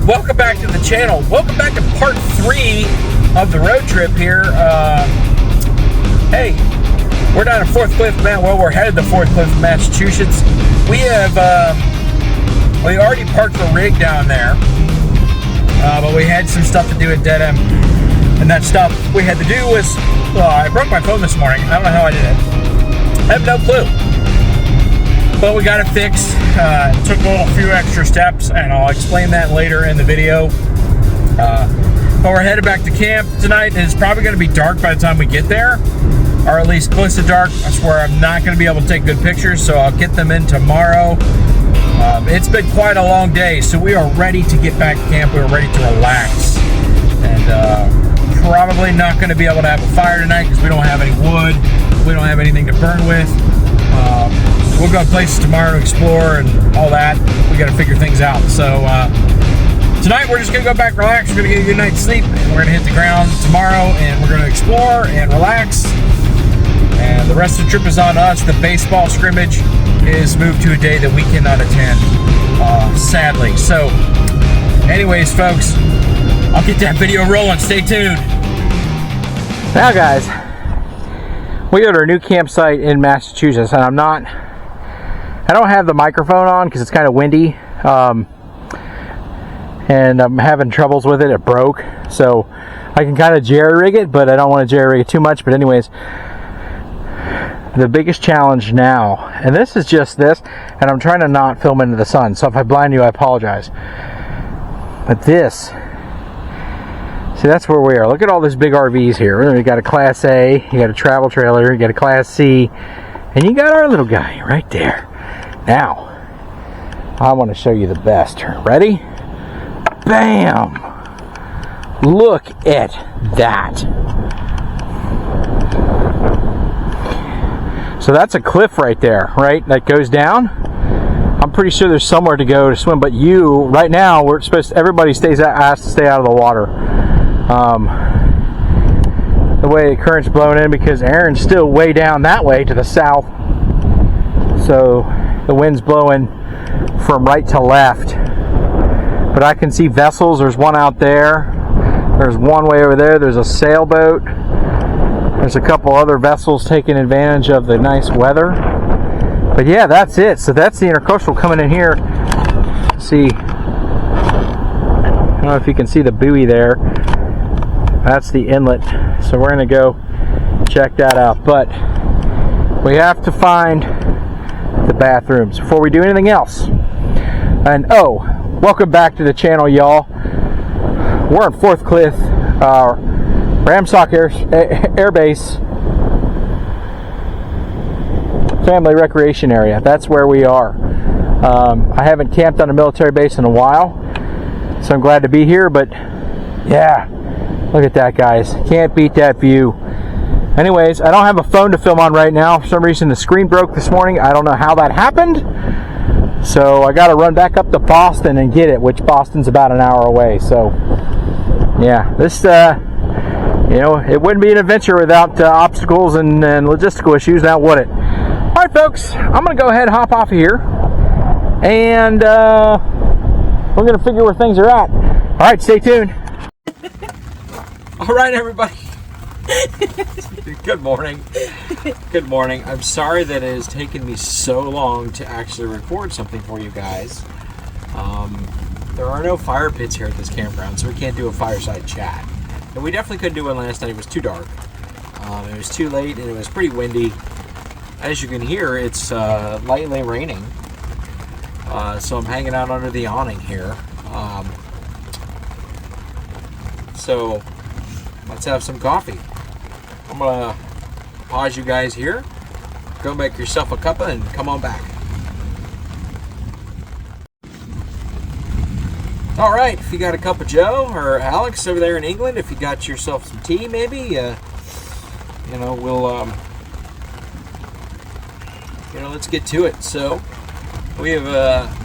Welcome back to the channel. Welcome back to part 3 of the road trip here. Hey, we're down at Fourth Cliff, we're headed to Fourth Cliff, Massachusetts. We have, we already parked the rig down there, but we had some stuff to do at Dead End. And that stuff we had to do was, well, I broke my phone this morning. I don't know how I did it. I have no clue. But we got it fixed. Took a few extra steps, and I'll explain that later in the video. But we're headed back to camp tonight. It's probably going to be dark by the time we get there, or at least close to dark. I swear I'm not going to be able to take good pictures, so I'll get them in tomorrow. It's been quite a long day, so we are ready to get back to camp. We're ready to relax, and probably not going to be able to have a fire tonight because we don't have any wood. We don't have anything to burn with. We'll go to places tomorrow to explore and all that. We got to figure things out. So tonight we're just going to go back, relax. We're going to get a good night's sleep. We're going to hit the ground tomorrow, and we're going to explore and relax. And the rest of the trip is on us. The baseball scrimmage is moved to a day that we cannot attend, sadly. So anyways, folks, I'll get that video rolling. Stay tuned. Now, guys, we are at our new campsite in Massachusetts, and I don't have the microphone on because it's kind of windy, and I'm having troubles with it. It broke, so I can kind of jerry-rig it, but I don't want to jerry-rig it too much. But anyways, the biggest challenge now, and this is just this, and I'm trying to not film into the sun, so if I blind you, I apologize. But this, see, that's where we are. Look at all these big RVs here. You got a Class A, you got a travel trailer, you got a Class C, and you got our little guy right there. Now, I want to show you the best. Ready? Bam! Look at that. So that's a cliff right there, right? That goes down. I'm pretty sure there's somewhere to go to swim, but right now, everybody has to stay out of the water. The way the current's blowing in, because Erin's still way down that way to the south. So the wind's blowing from right to left. But I can see vessels. There's one out there. There's one way over there. There's a sailboat. There's a couple other vessels taking advantage of the nice weather. But yeah, that's it. So that's the intercoastal coming in here. See, I don't know if you can see the buoy there. That's the inlet. So we're going to go check that out. But we have to find the bathrooms before we do anything else. And welcome back to the channel, y'all. We're on Fourth Cliff, Ramsock Air Base Family Recreation Area. That's where we are. I haven't camped on a military base in a while, so I'm glad to be here. But yeah, look at that, guys. Can't beat that view. Anyways, I don't have a phone to film on right now. For some reason, the screen broke this morning. I don't know how that happened. So I got to run back up to Boston and get it, which Boston's about an hour away. So yeah, this, it wouldn't be an adventure without obstacles and logistical issues, now would it? All right, folks, I'm going to go ahead and hop off of here. And we're going to figure where things are at. All right, stay tuned. All right, everybody. Good morning. Good morning. I'm sorry that it has taken me so long to actually record something for you guys. There are no fire pits here at this campground, so we can't do a fireside chat. And we definitely couldn't do one last night. It was too dark. It was too late, and it was pretty windy. As you can hear, it's lightly raining. So I'm hanging out under the awning here. So let's have some coffee. I'm gonna pause you guys here, go make yourself a cuppa, and come on back. All right, if you got a cup of Joe or Alex over there in England, if you got yourself some tea, maybe, we'll, let's get to it. So we have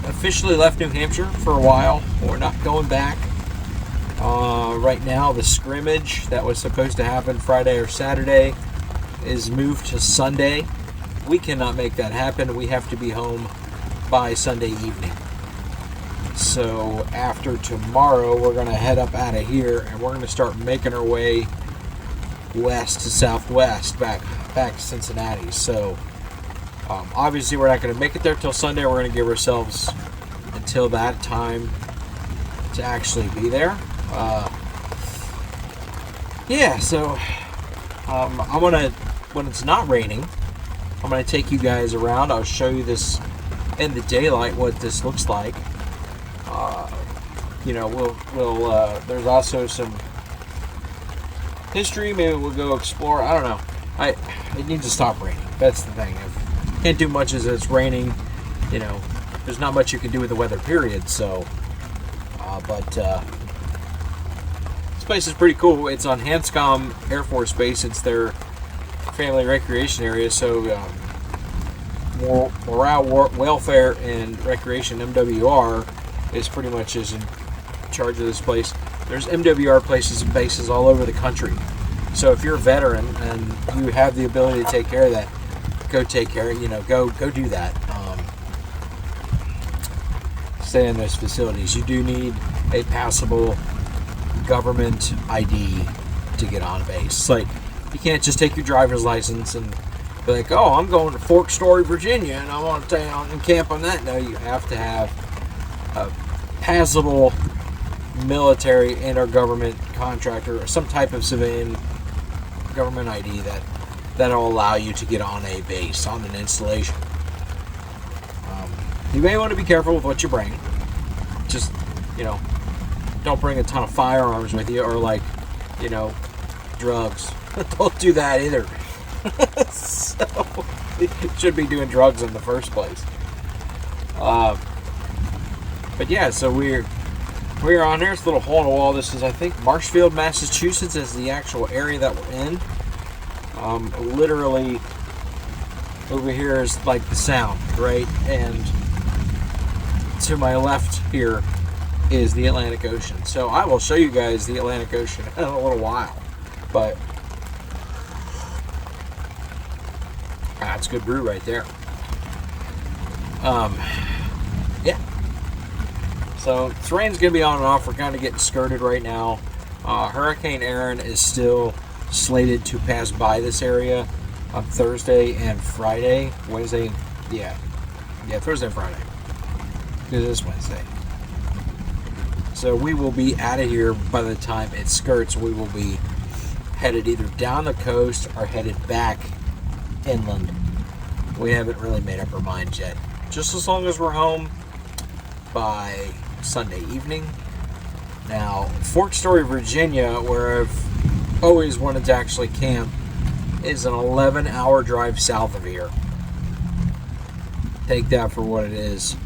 officially left New Hampshire for a while. We're not going back. Right now, the scrimmage that was supposed to happen Friday or Saturday is moved to Sunday. We cannot make that happen. We have to be home by Sunday evening. So after tomorrow, we're going to head up out of here, and we're going to start making our way west to southwest, back to Cincinnati. So obviously we're not going to make it there till Sunday. We're going to give ourselves until that time to actually be there. Yeah, so I'm going to, when it's not raining, I'm going to take you guys around. I'll show you this in the daylight, what this looks like. We'll there's also some history. Maybe we'll go explore. I don't know. It needs to stop raining. That's the thing. Can't do much as it's raining. There's not much you can do with the weather, period. So, but this place is pretty cool. It's on Hanscom Air Force Base. It's their family recreation area. So, Morale, Welfare, and Recreation (MWR) is pretty much in charge of this place. There's MWR places and bases all over the country. So if you're a veteran and you have the ability to take care of that, go take care. Go do that. Stay in those facilities. You do need a passable government ID to get on base. It's like you can't just take your driver's license and be like, oh, I'm going to Fork Story, Virginia, and I want to stay on and camp on that. No, you have to have a passable military and or government contractor or some type of civilian government ID that'll allow you to get on a base, on an installation. You may want to be careful with what you bring. Just, don't bring a ton of firearms with you or drugs. Don't do that either. So, you should be doing drugs in the first place. But yeah, so we're on there. It's a little hole in the wall. This is, I think, Marshfield, Massachusetts is the actual area that we're in. Literally, over here is like the Sound, right? And to my left here is the Atlantic Ocean. So I will show you guys the Atlantic Ocean in a little while. But that's good brew right there. Yeah. So this rain's gonna be on and off. We're kind of getting skirted right now. Hurricane Erin is still slated to pass by this area on Thursday and Friday. Wednesday, Thursday and Friday. It is Wednesday. So we will be out of here by the time it skirts. We will be headed either down the coast or headed back inland. We haven't really made up our minds yet. Just as long as we're home by Sunday evening. Now, Fork Story, Virginia, where I've always wanted to actually camp, is an 11-hour drive south of here. Take that for what it is.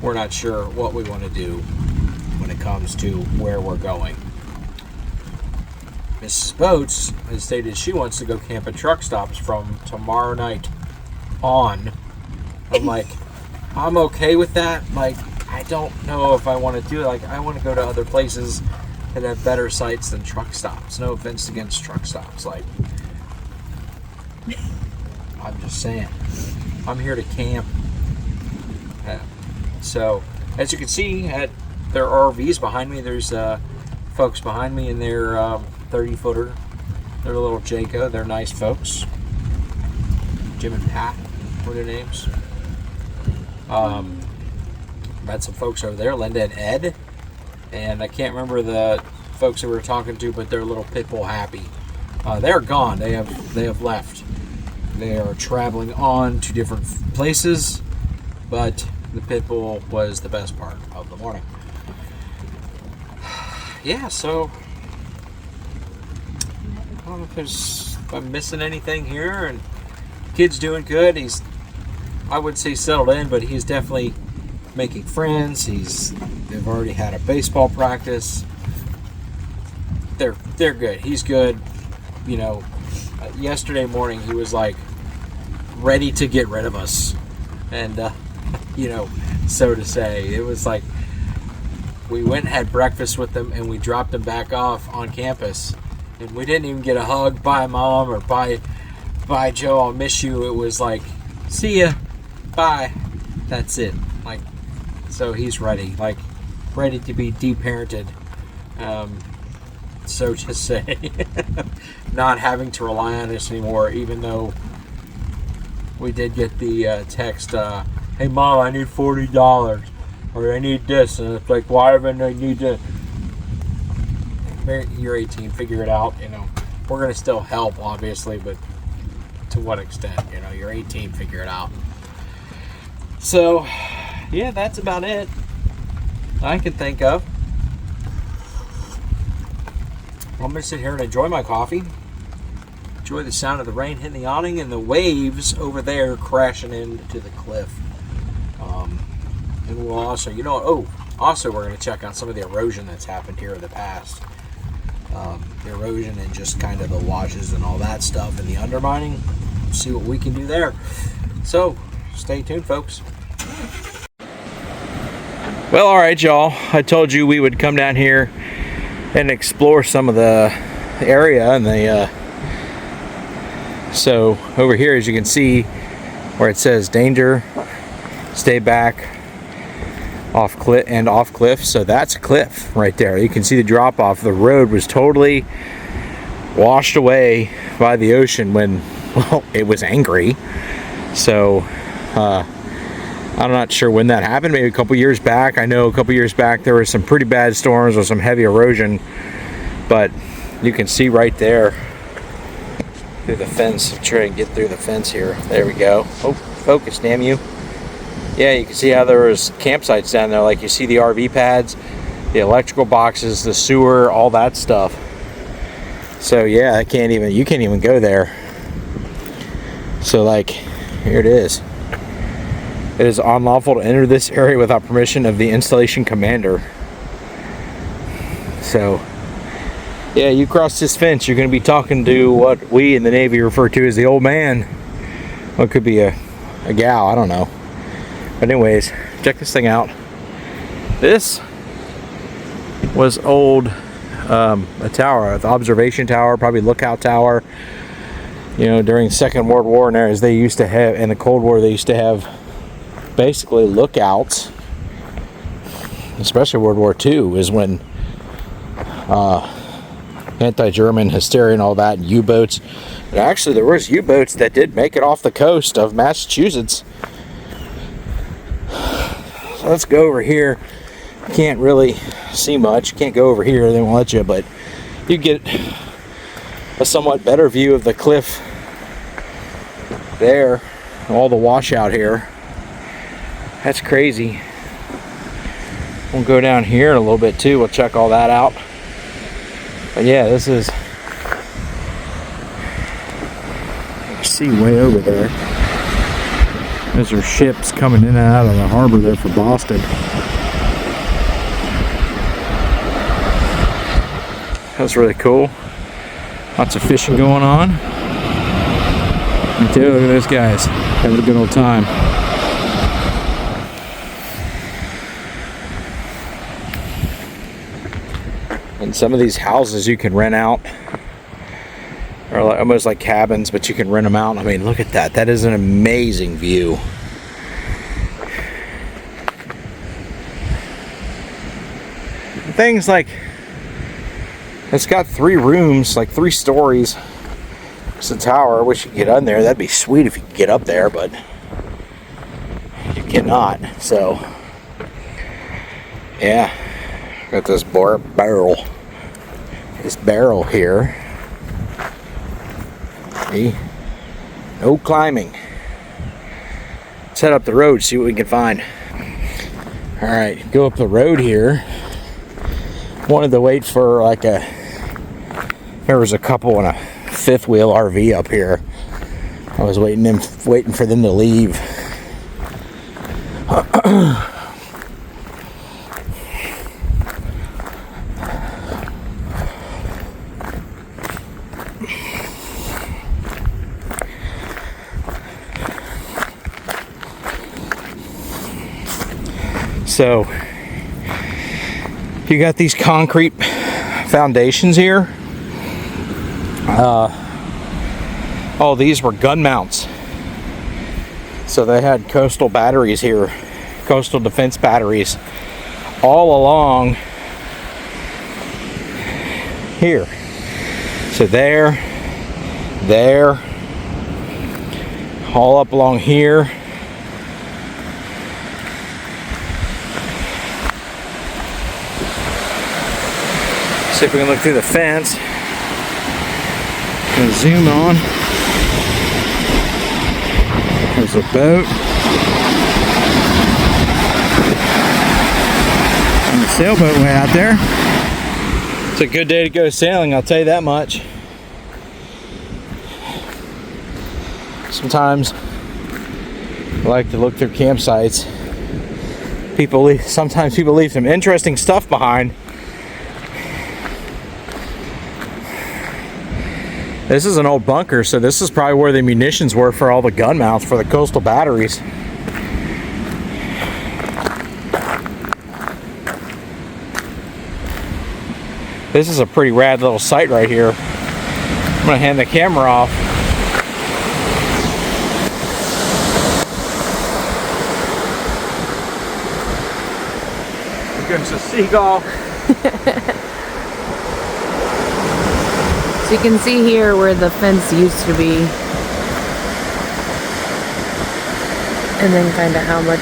We're not sure what we want to do when it comes to where we're going. Mrs. Boats has stated she wants to go camp at truck stops from tomorrow night on. I'm like, I'm okay with that. Like, I don't know if I want to do it. Like, I want to go to other places that have better sites than truck stops. No offense against truck stops. Like, I'm just saying, I'm here to camp. So, as you can see, at their RVs behind me, there's folks behind me in their 30-footer. They're a little Jayco. They're nice folks. Jim and Pat were their names. Met some folks over there, Linda and Ed. And I can't remember the folks that we were talking to, but they're a little pitbull happy. They're gone. They have left. They are traveling on to different places, but the pitbull was the best part of the morning. Yeah, so I don't know if I'm missing anything here. And kid's doing good. He's, I would say, settled in, but he's definitely making friends. They've already had a baseball practice. They're good. He's good. Yesterday morning he was like ready to get rid of us, and so to say, it was like we went and had breakfast with them, and we dropped them back off on campus, and we didn't even get a hug, bye mom, or bye Joe, I'll miss you. It was like, see ya, bye. That's it. Like, so he's ready, like ready to be deparented, so to say. Not having to rely on us anymore, even though we did get the text, hey Mom, I need $40, or I need this, and it's like, why haven't I need to? You're 18, figure it out. You know, we're gonna still help, obviously, but to what extent? You know, you're 18, figure it out. So, yeah, that's about it I can think of. I'm gonna sit here and enjoy my coffee, enjoy the sound of the rain hitting the awning and the waves over there crashing into the cliff. And we'll also, you know, also we're going to check on some of the erosion that's happened here in the past. The erosion and just kind of the washes and all that stuff and the undermining. See what we can do there. So, stay tuned, folks. Well, all right, y'all. I told you we would come down here and explore some of the area and the so over here, as you can see where it says danger, stay back, off cliff, so that's a cliff right there. You can see the drop off. The road was totally washed away by the ocean when, well, it was angry. So I'm not sure when that happened, maybe a couple years back. I know a couple years back there were some pretty bad storms with some heavy erosion, but you can see right there through the fence. I'm trying to get through the fence here. There we go. Oh, focus, damn you. Yeah, you can see how there was campsites down there. Like, you see the RV pads, the electrical boxes, the sewer, all that stuff. So yeah, you can't even go there. So, like, here it is. It is unlawful to enter this area without permission of the installation commander. So yeah, you cross this fence, you're going to be talking to what we in the Navy refer to as the old man. Well, it could be a gal, I don't know. But anyways, check this thing out. This was old, a tower, the observation tower, probably lookout tower. You know, during the Second World War and areas, they used to have, in the Cold War, they used to have basically lookouts. Especially World War II is when anti-German hysteria and all that, and U-boats. But actually, there was U-boats that did make it off the coast of Massachusetts. So let's go over here. Can't really see much. Can't go over here, they won't let you, but you get a somewhat better view of the cliff there, all the washout here. That's crazy. We'll go down here in a little bit too. We'll check all that out. But yeah, this is, you can see way over there. Those are ships coming in and out of the harbor there for Boston. That's really cool. Lots of fishing going on. And too, look at those guys having a good old time. And some of these houses you can rent out, or almost like cabins, but you can rent them out. I mean, look at that. That is an amazing view. Things like, it's got 3 rooms, like 3 stories. It's a tower. I wish you could get on there. That'd be sweet if you could get up there, but you cannot. So, yeah. Got this barrel. This barrel here. See? No climbing. Let's head up the road, see what we can find. Alright, go up the road here. Wanted to wait for like there was a couple in a 5th wheel RV up here. I was waiting for them to leave. So you got these concrete foundations here. Oh, these were gun mounts. So they had coastal batteries here, coastal defense batteries, all along here. So there, all up along here. See if we can look through the fence. Gonna zoom on. There's a boat. And the sailboat way out there. It's a good day to go sailing, I'll tell you that much. Sometimes I like to look through campsites. Sometimes people leave some interesting stuff behind. This is an old bunker, so this is probably where the munitions were for all the gun mounts for the coastal batteries. This is a pretty rad little site right here. I'm gonna hand the camera off. Here comes a seagull. So you can see here where the fence used to be. And then kind of how much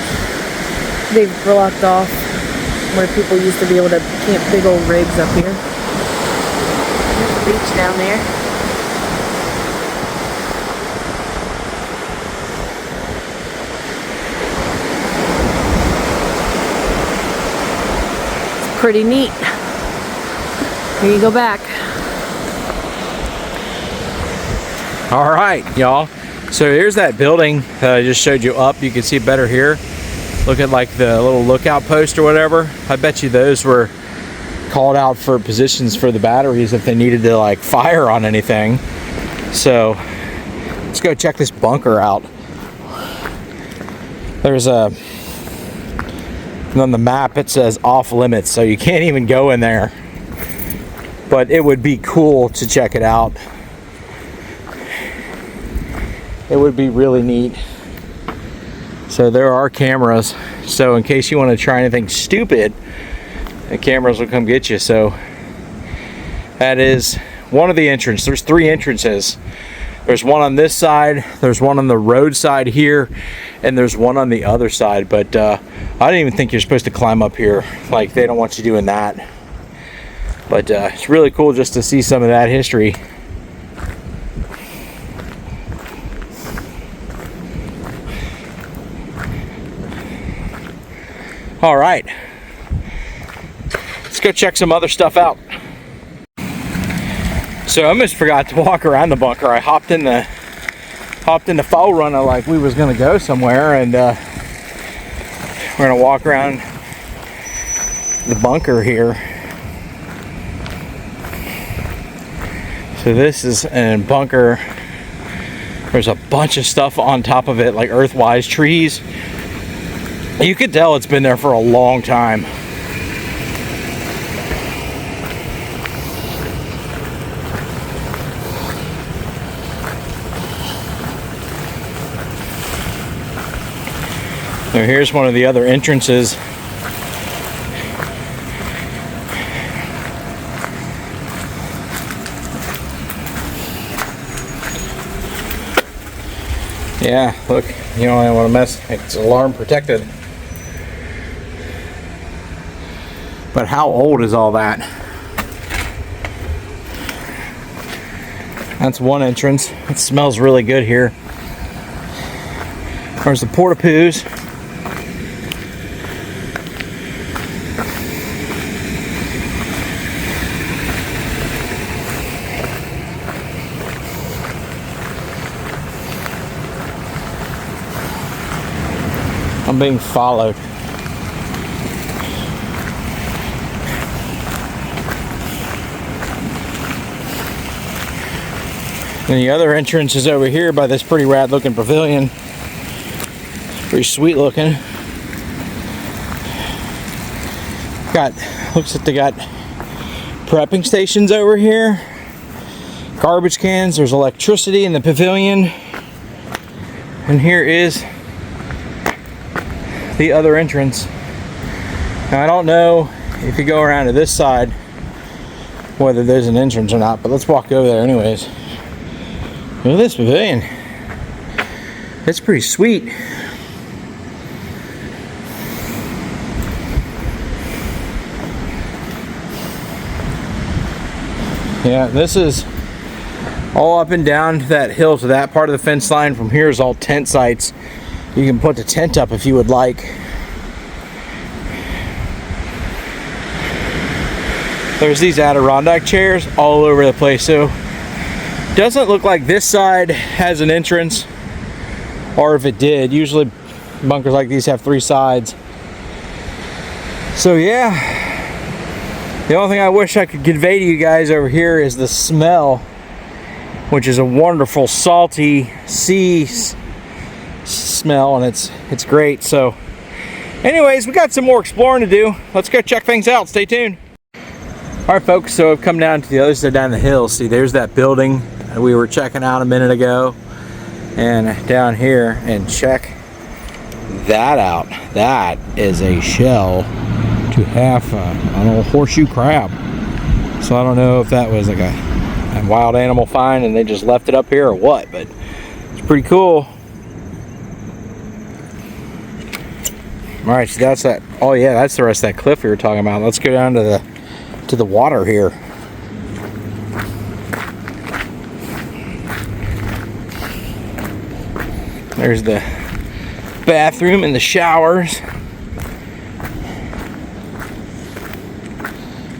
they've blocked off where people used to be able to camp big old rigs up here. There's the beach down there. It's pretty neat. Here you go back. All right, y'all. So here's that building that I just showed you up. You can see it better here. Look at like the little lookout post or whatever. I bet you those were called out for positions for the batteries if they needed to like fire on anything. So let's go check this bunker out. There's on the map it says off limits, so you can't even go in there. But it would be cool to check it out. It would be really neat. So there are cameras. So in case you want to try anything stupid, the cameras will come get you. So that is one of the entrances. There's 3 entrances. There's one on this side, there's one on the road side here, and there's one on the other side. But I didn't even think you're supposed to climb up here. Like, they don't want you doing that. But it's really cool just to see some of that history. All right, let's go check some other stuff out. So I almost forgot to walk around the bunker. I hopped in the fall runner like we was gonna go somewhere, and we're gonna walk around the bunker here. So this is a bunker. There's a bunch of stuff on top of it, like earthwise trees. You could tell it's been there for a long time. Now here's one of the other entrances. Yeah, look, you don't want to mess, it's alarm protected. But how old is all that? That's one entrance. It smells really good here. There's the porta-poos. I'm being followed. And the other entrance is over here by this pretty rad looking pavilion. Pretty sweet looking. Looks like they got prepping stations over here. Garbage cans, there's electricity in the pavilion. And here is the other entrance. Now I don't know if you go around to this side whether there's an entrance or not, but let's walk over there anyways. Look at this pavilion. It's pretty sweet. Yeah, this is all up and down that hill to that part of the fence line. From here is all tent sites. You can put the tent up if you would like. There's these Adirondack chairs all over the place. So doesn't look like this side has an entrance, or if it did, usually bunkers like these have 3 sides. So yeah, the only thing I wish I could convey to you guys over here is the smell, which is a wonderful salty sea smell, and it's great. So anyways, we got some more exploring to do. Let's go check things out. Stay tuned. All right folks, so I've come down to the other side down the hill. See, there's that building that we were checking out a minute ago, and down here, and check that out. That is a shell to half an old horseshoe crab. So I don't know if that was like a wild animal find and they just left it up here or what, but it's pretty cool. All right, so that's that. Oh yeah, that's the rest of that cliff we were talking about. Let's go down to the water here. There's the bathroom and the showers.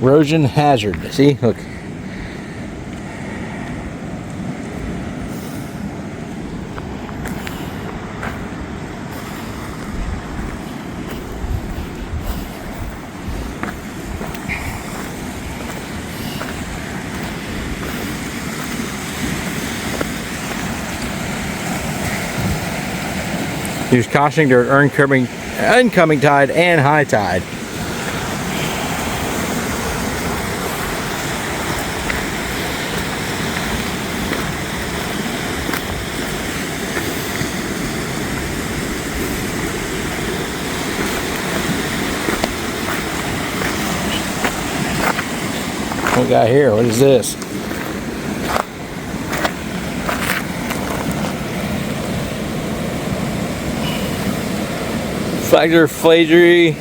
Erosion hazard. See, look. Use cautioning during oncoming tide and high tide. What we got here? What is this? Flagler flagery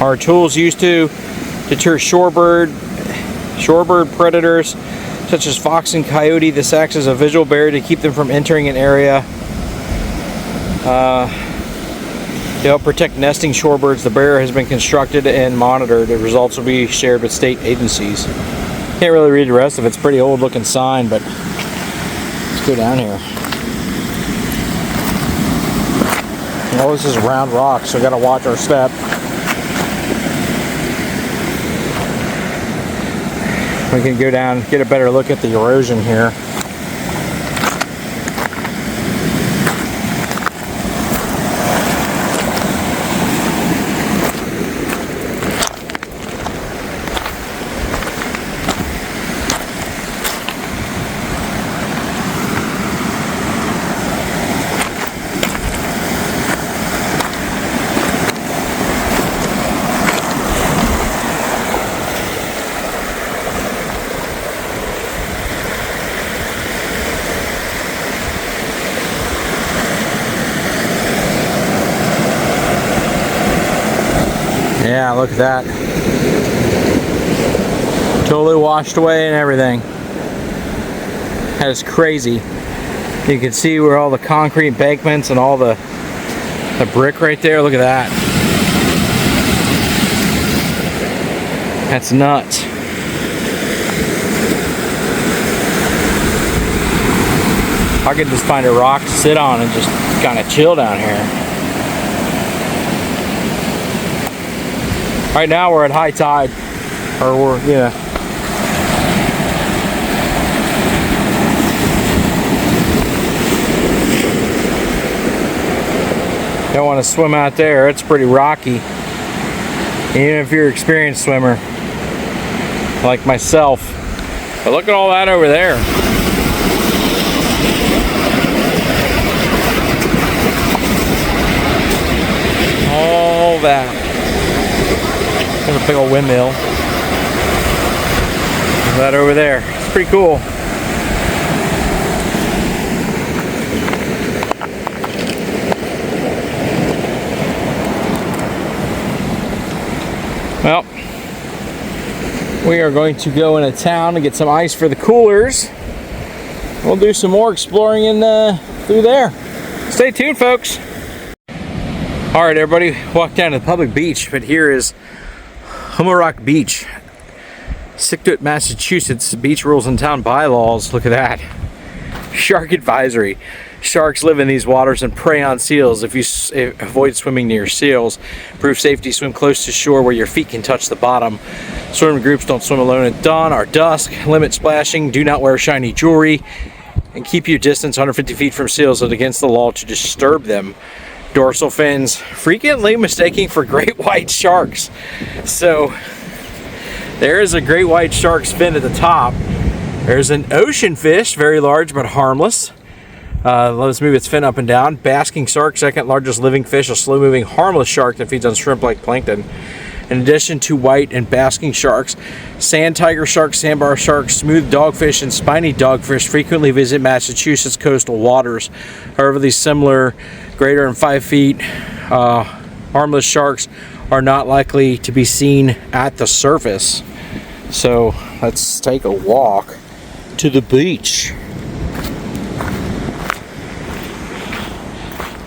are tools used to deter shorebird predators such as fox and coyote. This acts as a visual barrier to keep them from entering an area. To help protect nesting shorebirds, the barrier has been constructed and monitored. The results will be shared with state agencies. Can't really read the rest of it. It's a pretty old looking sign, but let's go down here. Oh, this is round rock, so we gotta watch our step. We can go down, get a better look at the erosion here. Yeah, look at that. Totally washed away and everything. That is crazy. You can see where all the concrete embankments and all the brick right there. Look at that. That's nuts. I could just find a rock to sit on and just kind of chill down here. Right now we're at high tide, or we're, yeah. Don't want to swim out there, it's pretty rocky. Even if you're an experienced swimmer, like myself. But look at all that over there. all that. There's a big old windmill. That over there. It's pretty cool. Well, we are going to go into town and get some ice for the coolers. We'll do some more exploring in through there. Stay tuned, folks. All right, everybody, walk down to the public beach, but here is Hummerock Beach, Sicktoot, Massachusetts. Beach rules and town bylaws. Look at that. Shark advisory. Sharks live in these waters and prey on seals. If you avoid swimming near seals, prove safety, swim close to shore where your feet can touch the bottom. Swimming groups don't swim alone at dawn or dusk. Limit splashing. Do not wear shiny jewelry. And keep your distance 150 feet from seals. It's against the law to disturb them. Dorsal fins, frequently mistaken for great white sharks. So there is a great white shark's fin at the top. There's an ocean fish, very large but harmless. Let's move its fin up and down. Basking shark, second largest living fish, a slow-moving, harmless shark that feeds on shrimp-like plankton. In addition to white and basking sharks, sand tiger sharks, sandbar sharks, smooth dogfish, and spiny dogfish frequently visit Massachusetts coastal waters. However, these similar, greater than 5 feet, harmless sharks are not likely to be seen at the surface. So let's take a walk to the beach.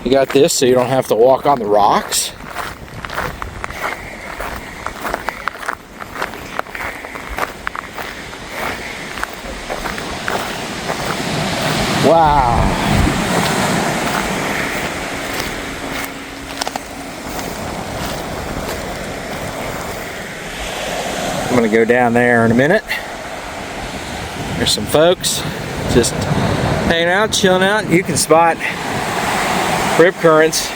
You got this so you don't have to walk on the rocks. Wow. I'm gonna go down there in a minute. There's some folks just hanging out, chilling out. You can spot rip currents,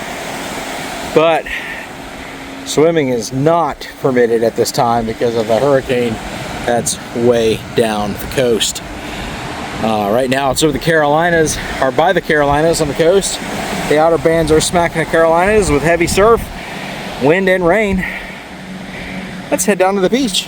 but swimming is not permitted at this time because of the hurricane that's way down the coast. Right now it's over the Carolinas, or by the Carolinas on the coast. The outer bands are smacking the Carolinas with heavy surf, wind, and rain. Let's head down to the beach.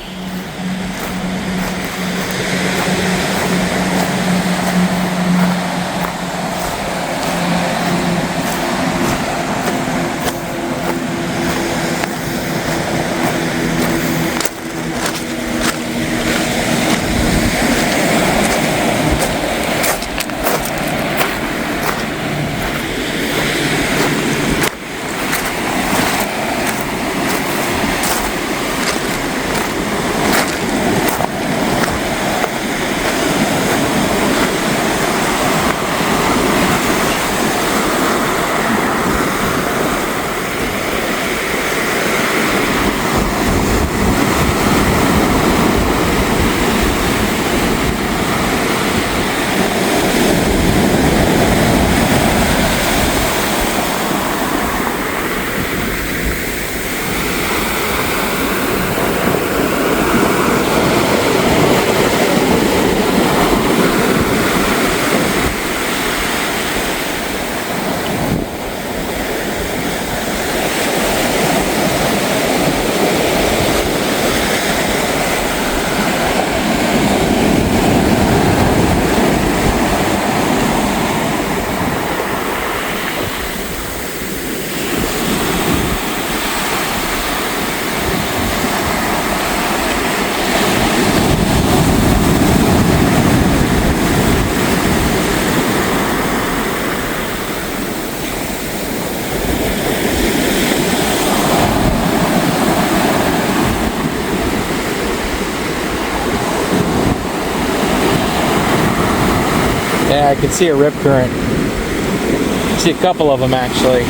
Yeah, I can see a rip current. I see a couple of them actually.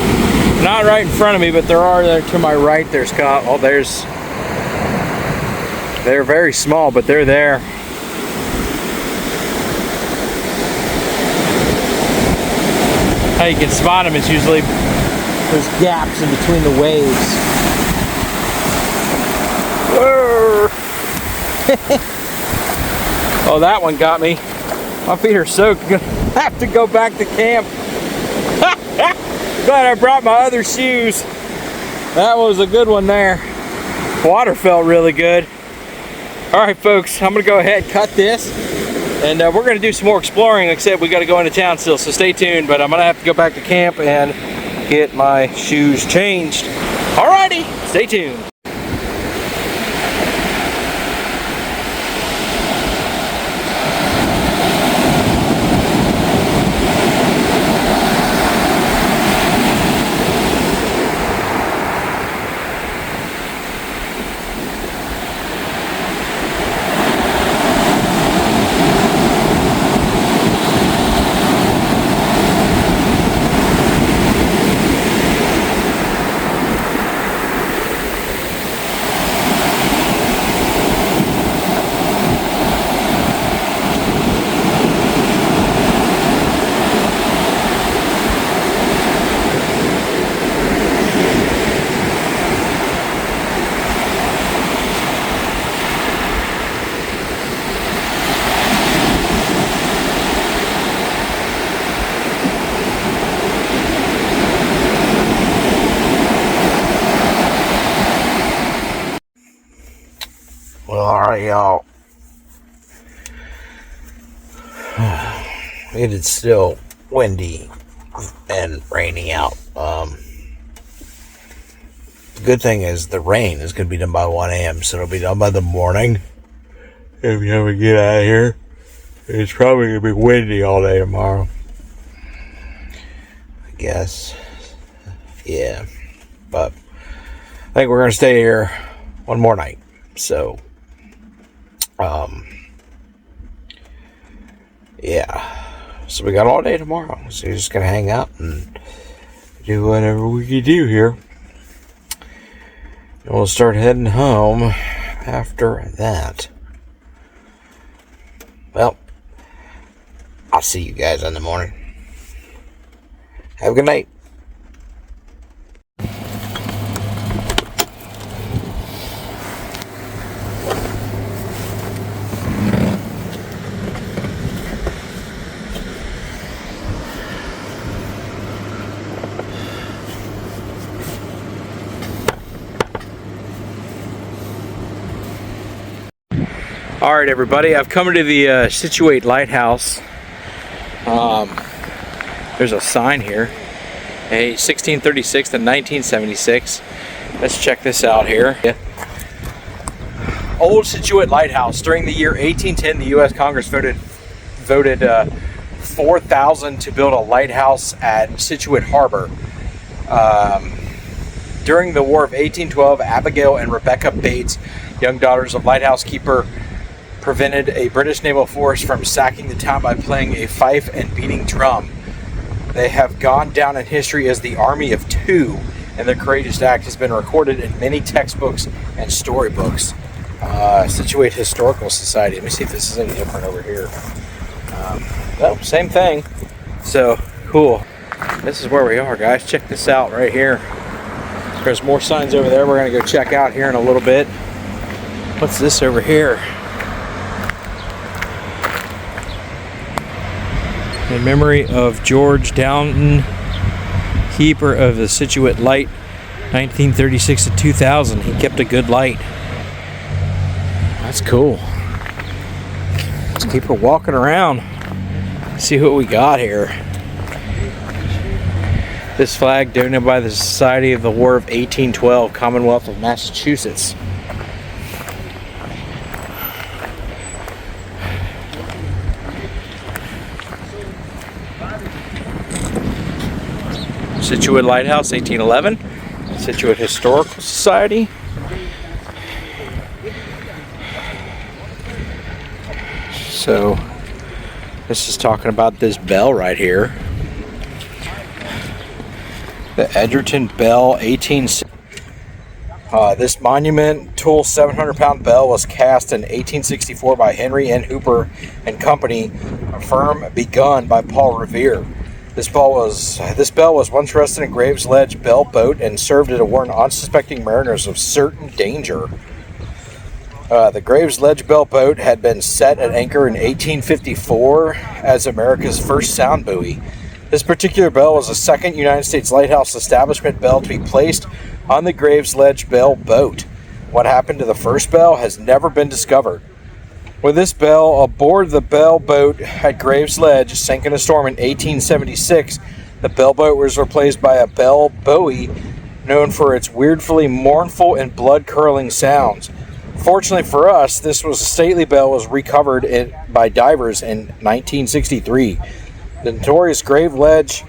Not right in front of me, but there are there to my right. They're very small, but they're there. How you can spot them is usually there's gaps in between the waves. Oh, that one got me. My feet are soaked. I'm gonna have to go back to camp. Glad I brought my other shoes. That was a good one there. Water felt really good. All right, folks, I'm gonna go ahead and cut this, and we're gonna do some more exploring. Like I said, we gotta go into town still, so stay tuned, but I'm gonna have to go back to camp and get my shoes changed. Alrighty, stay tuned. Well, alright, y'all. It is still windy and rainy out. The good thing is the rain is going to be done by 1 a.m., so it'll be done by the morning. If you ever get out of here, it's probably going to be windy all day tomorrow. I guess. Yeah. But I think we're going to stay here one more night. So, yeah. So we got all day tomorrow. So we're just going to hang out and do whatever we can do here. And we'll start heading home after that. Well, I'll see you guys in the morning. Have a good night. All right, everybody, I've come to the Situate Lighthouse. There's a sign here, 1636 to 1976. Let's check this out here. Old Situate Lighthouse. During the year 1810, the U.S. Congress voted $4,000 to build a lighthouse at Situate Harbor. During the War of 1812, Abigail and Rebecca Bates, young daughters of lighthouse keeper, prevented a British naval force from sacking the town by playing a fife and beating drum. They have gone down in history as the Army of Two, and their courageous act has been recorded in many textbooks and storybooks. Situate Historical Society. Let me see if this is any different over here. No, same thing. So, cool. This is where we are, guys. Check this out right here. There's more signs over there we're going to go check out here in a little bit. What's this over here? In memory of George Downton, keeper of the Situate Light, 1936 to 2000. He kept a good light. That's cool. Let's keep her walking around. See what we got here. This flag donated by the Society of the War of 1812, Commonwealth of Massachusetts. Situate Lighthouse, 1811. Situate Historical Society. So, this is talking about this bell right here. The Edgerton Bell, 1860. This monumental 700-pound bell was cast in 1864 by Henry N. Hooper and Company, a firm begun by Paul Revere. This bell was once rested in Graves Ledge Bell Boat and served to warn unsuspecting mariners of certain danger. The Graves Ledge Bell Boat had been set at anchor in 1854 as America's first sound buoy. This particular bell was the second United States lighthouse establishment bell to be placed on the Graves Ledge Bell boat. What happened to the first bell has never been discovered. With this bell aboard the Bell boat at Graves Ledge sank in a storm in 1876, the Bell boat was replaced by a Bell buoy known for its weirdly mournful and blood-curdling sounds. Fortunately for us, this stately bell was recovered by divers in 1963. The notorious Graves Ledge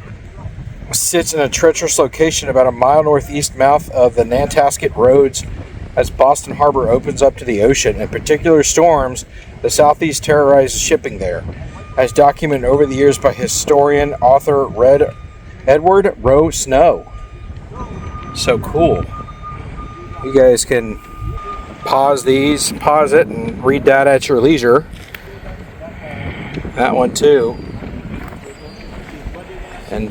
sits in a treacherous location about a mile northeast mouth of the Nantasket Roads as Boston Harbor opens up to the ocean. In particular storms, the southeast terrorizes shipping there, as documented over the years by historian author Edward Rowe Snow. So cool. You guys can pause it and read that at your leisure. That one too. And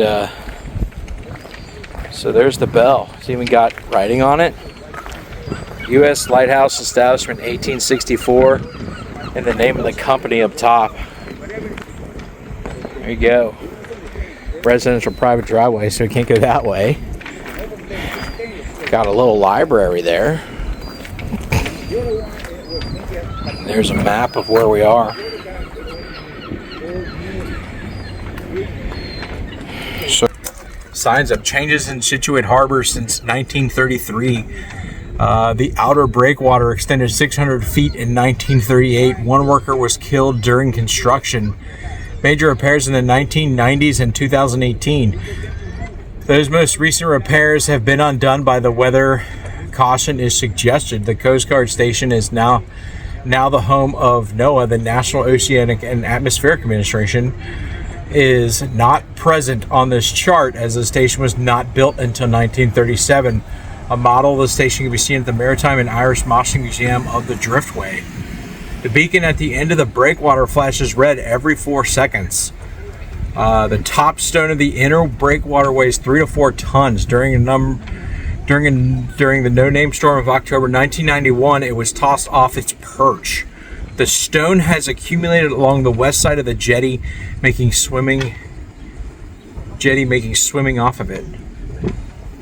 so there's the bell. It's even got writing on it. U.S. Lighthouse establishment 1864, and the name of the company up top. There you go. Residential private driveway, so you can't go that way. Got a little library there. There's a map of where we are. So, signs of changes in Scituate Harbor since 1933. The outer breakwater extended 600 feet in 1938. One worker was killed during construction. Major repairs in the 1990s and 2018. Those most recent repairs have been undone by the weather caution is suggested. The Coast Guard station is now the home of NOAA, the National Oceanic and Atmospheric Administration, is not present on this chart as the station was not built until 1937. A model of the station can be seen at the Maritime and Irish Mossing Museum of the Driftway. The beacon at the end of the breakwater flashes red every 4 seconds. The top stone of the inner breakwater weighs 3 to 4 tons. During the no-name storm of October 1991, it was tossed off its perch. The stone has accumulated along the west side of the jetty, making swimming off of it.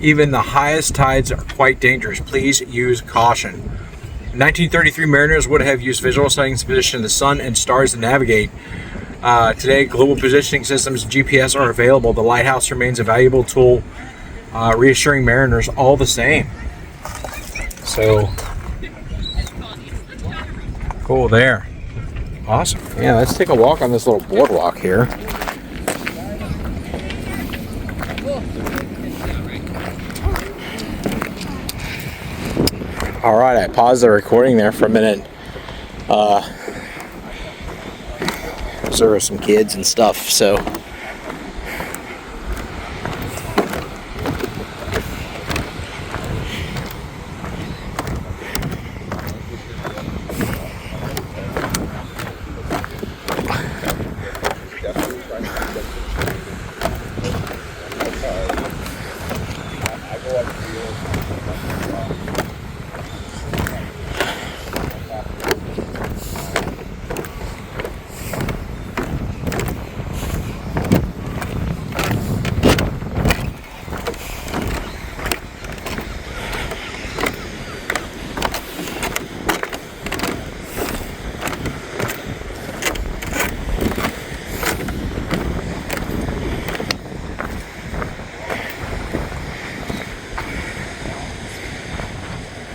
Even the highest tides are quite dangerous. Please use caution. In 1933, mariners would have used visual sightings to position the sun and stars to navigate. Today, global positioning systems and GPS are available. The lighthouse remains a valuable tool, reassuring mariners all the same. So, cool there. Awesome. Yeah, let's take a walk on this little boardwalk here. All right, I paused the recording there for a minute. There were some kids and stuff, so.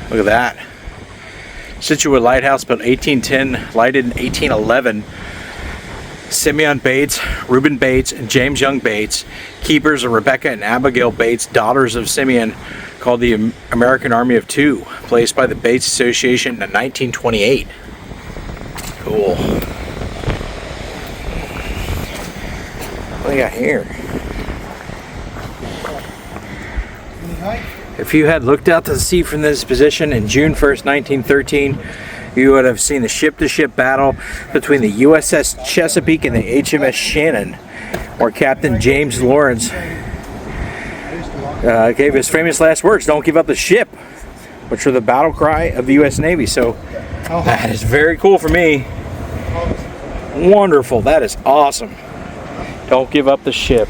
Look at that. Scituate Lighthouse, built 1810, lighted in 1811. Simeon Bates, Reuben Bates, and James Young Bates, keepers of Rebecca and Abigail Bates, daughters of Simeon, called the American Army of Two, placed by the Bates Association in 1928. Cool. What do we got here? If you had looked out to sea from this position in June 1st, 1913, you would have seen the ship-to-ship battle between the USS Chesapeake and the HMS Shannon, where Captain James Lawrence gave his famous last words, "Don't give up the ship," which were the battle cry of the U.S. Navy. So that is very cool for me. Wonderful. That is awesome. Don't give up the ship.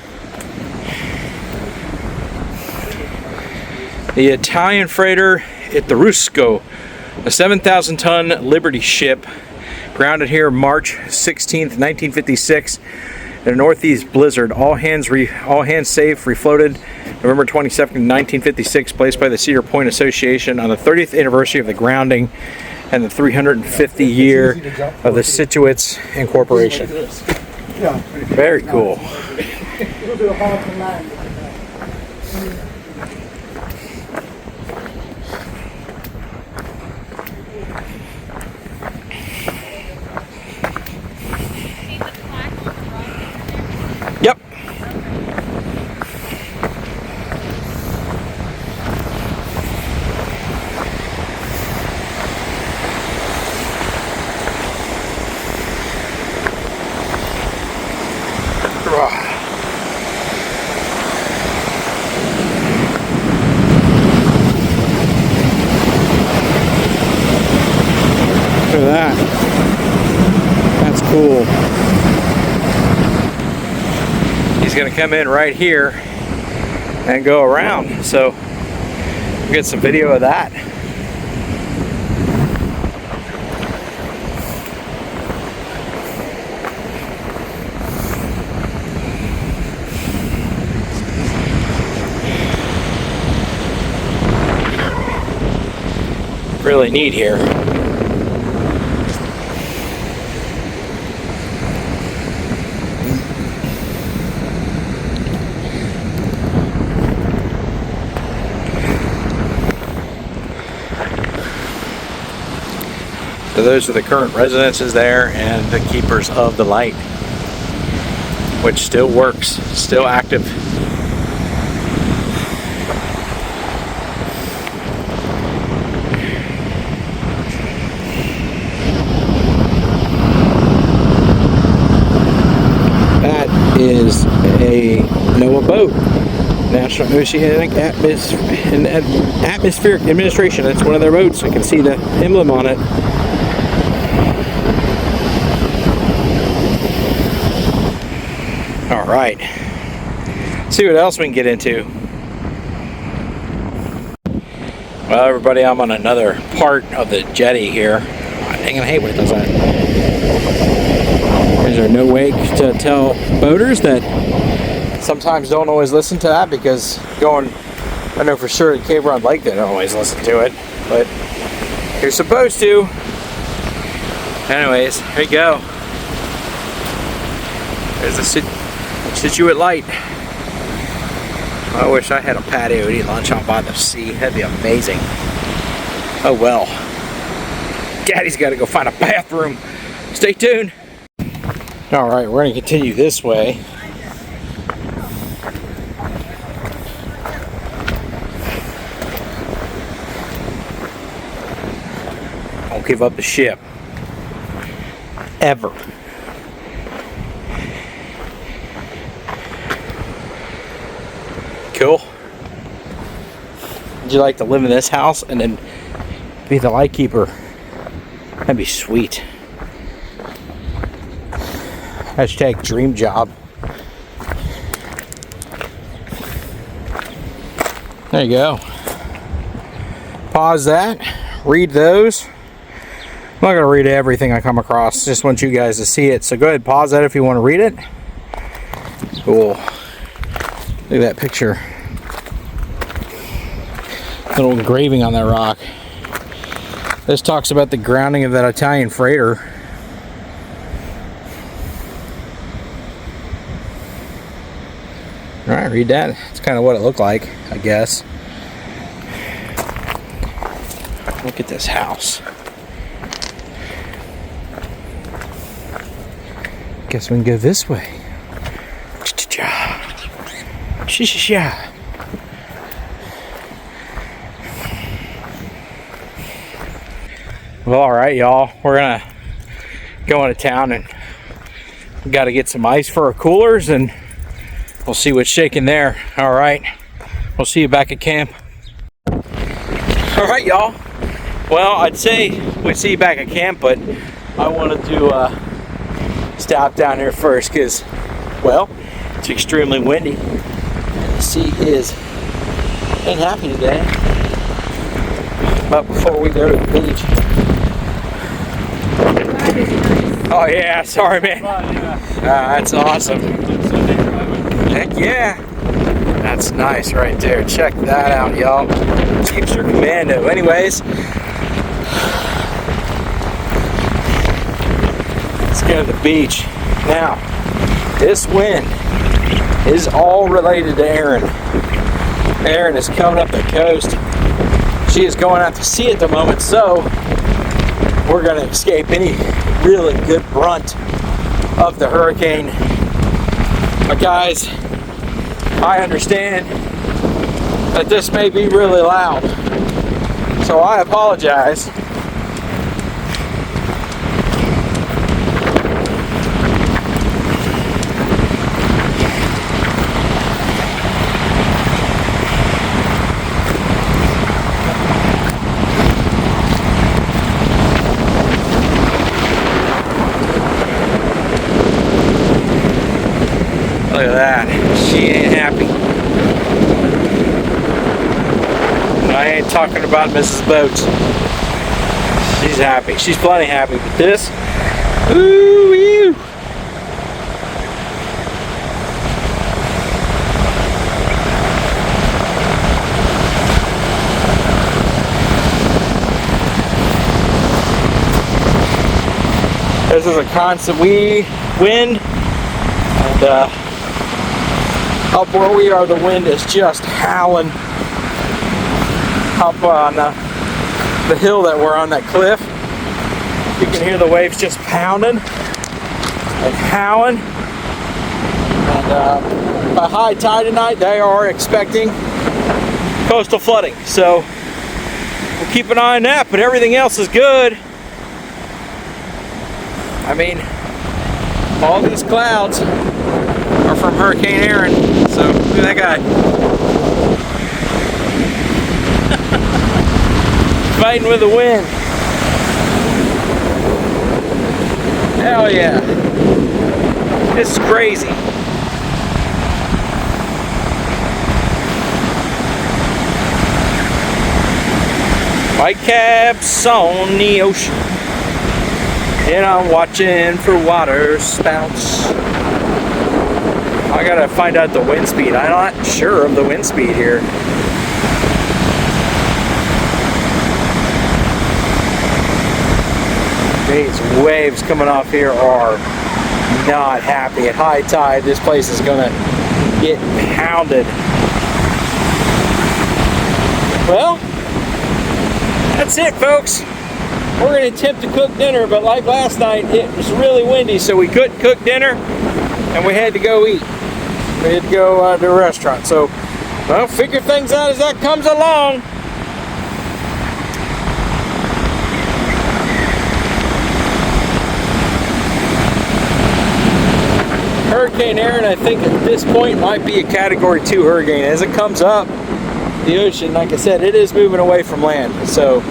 The Italian freighter Etrusco, a 7,000-ton Liberty ship, grounded here March 16th, 1956, in a northeast blizzard. All hands safe, refloated November 22nd, 1956, placed by the Cedar Point Association on the 30th anniversary of the grounding and the 350 year of the Scituates Incorporation. Very cool. Yep. Look at that. That's cool. He's going to come in right here and go around. So we'll get some video of that. Really neat here. So those are the current residences there and the keepers of the light, which still works, still active. That is a NOAA boat, National Oceanic Atmospheric Administration. That's one of their boats. I can see the emblem on it. All right, see what else we can get into. Well, everybody, I'm on another part of the jetty here. Dang it, I hate when it does that. There's our no wake to tell boaters that sometimes don't always listen to that, because I know for sure at Cape Rod Lake they don't always listen to it, but you're supposed to. Anyways, here you go. There's the Scituate light. I wish I had a patio to eat lunch on by the sea. That'd be amazing. Oh well. Daddy's got to go find a bathroom. Stay tuned. All right, we're going to continue this way. Don't give up the ship. Ever. Cool. Would you like to live in this house and then be the light keeper? That'd be sweet. Hashtag dream job. There you go. Pause that. Read those. I'm not going to read everything I come across. Just want you guys to see it. So go ahead, pause that if you want to read it. Cool. Look at that picture. Little engraving on that rock. This talks about the grounding of that Italian freighter. Alright, read that. It's kind of what it looked like, I guess. Look at this house. Guess we can go this way. Well, alright, y'all. We're gonna go into town and we gotta get some ice for our coolers, and we'll see what's shaking there. Alright. We'll see you back at camp. Alright, y'all. Well, I'd say we'd see you back at camp, but I wanted to stop down here first because, well, it's extremely windy and the sea ain't happy today. But before we go to the beach. That is nice. Oh yeah, sorry man. That's awesome. Heck yeah. That's nice right there. Check that out, y'all. Keeps your commando. Anyways, let's go to the beach. Now, this wind is all related to Erin. Erin is coming up the coast. She is going out to sea at the moment, so we're going to escape any really good brunt of the hurricane. But guys, I understand that this may be really loud, so I apologize. Look at that. She ain't happy. I ain't talking about Mrs. Boats. She's happy. She's plenty happy. But this, ooh, this is a constant wind, and up where we are, the wind is just howling. Up on the hill that we're on, that cliff, you can hear the waves just pounding and howling. And by high tide tonight, they are expecting coastal flooding. So we'll keep an eye on that, but everything else is good. I mean, all these clouds are from Hurricane Erin. So look at that guy. Fighting with the wind. Hell yeah. This is crazy. White caps on the ocean, and I'm watching for water spouts. I gotta find out the wind speed. I'm not sure of the wind speed here. These waves coming off here are not happy. At high tide, this place is gonna get pounded. Well, that's it, folks. We're gonna attempt to cook dinner, but like last night, it was really windy, so we couldn't cook dinner, and we had to go eat. We had to go to a restaurant. So, well, figure things out as that comes along. Hurricane Erin, I think at this point might be a Category 2 hurricane. As it comes up the ocean, like I said, it is moving away from land. So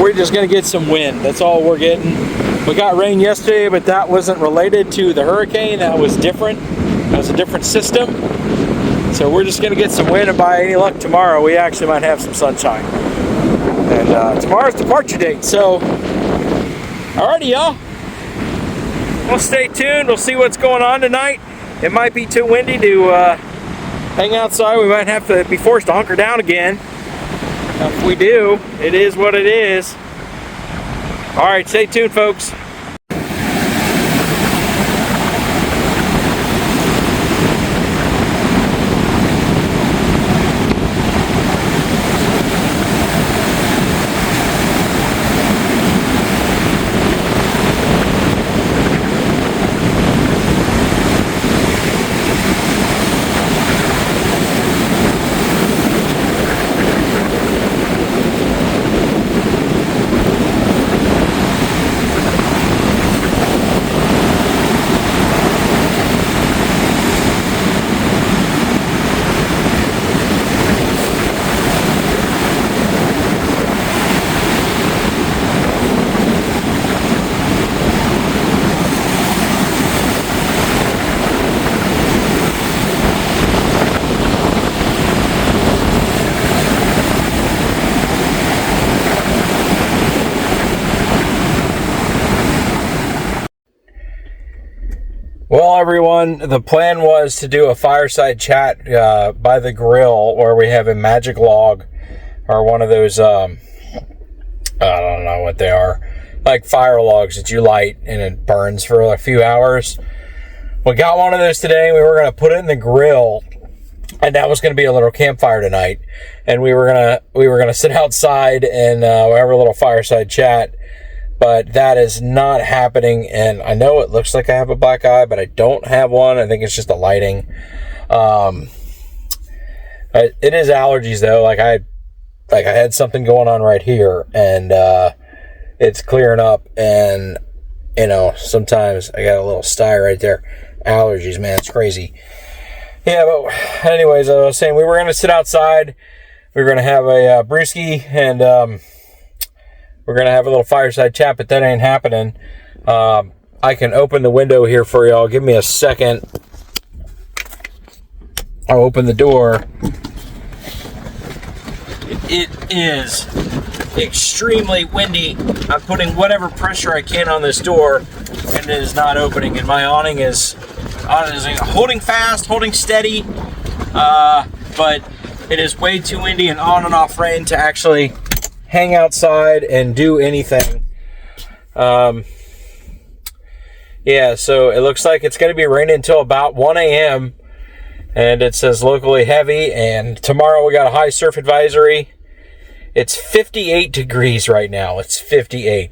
we're just going to get some wind. That's all we're getting. We got rain yesterday, but that wasn't related to the hurricane. That was different. That was a different system. So we're just going to get some wind, and by any luck tomorrow, we actually might have some sunshine. And tomorrow's departure date. So, alrighty, y'all. We'll stay tuned. We'll see what's going on tonight. It might be too windy to hang outside. We might have to be forced to hunker down again. If we do, it is what it is. All right, stay tuned, folks. Well, everyone, the plan was to do a fireside chat by the grill where we have a magic log or one of those, I don't know what they are, like fire logs that you light and it burns for a few hours. We got one of those today. We were going to put it in the grill, and that was going to be a little campfire tonight. And we were gonna sit outside and have a little fireside chat. But that is not happening, and I know it looks like I have a black eye, but I don't have one. I think it's just the lighting. It is allergies, though. Like I had something going on right here, and it's clearing up, and sometimes I got a little sty right there. Allergies, man, it's crazy. Yeah, but anyways, I was saying we were gonna sit outside. We were gonna have a brewski, and we're going to have a little fireside chat, but that ain't happening. I can open the window here for y'all. Give me a second. I'll open the door. It is extremely windy. I'm putting whatever pressure I can on this door, and it is not opening. And my awning is holding fast, holding steady, but it is way too windy and on and off rain to actually hang outside and do anything. Yeah, so it looks like it's going to be raining until about 1 a.m. and it says locally heavy, and tomorrow we got a high surf advisory. It's 58 degrees right now. It's 58.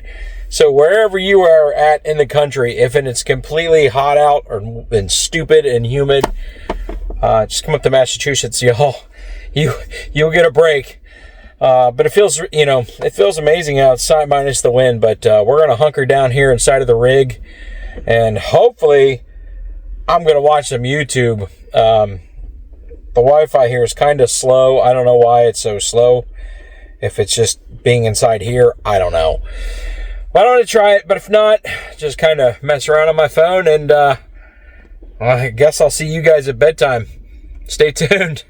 So wherever you are at in the country, if it's completely hot out and stupid and humid, just come up to Massachusetts, y'all. You'll get a break. But it feels amazing outside minus the wind, but we're going to hunker down here inside of the rig, and hopefully I'm going to watch some YouTube. The Wi-Fi here is kind of slow. I don't know why it's so slow. If it's just being inside here, I don't know. But I want to try it, but if not, just kind of mess around on my phone, and I guess I'll see you guys at bedtime. Stay tuned.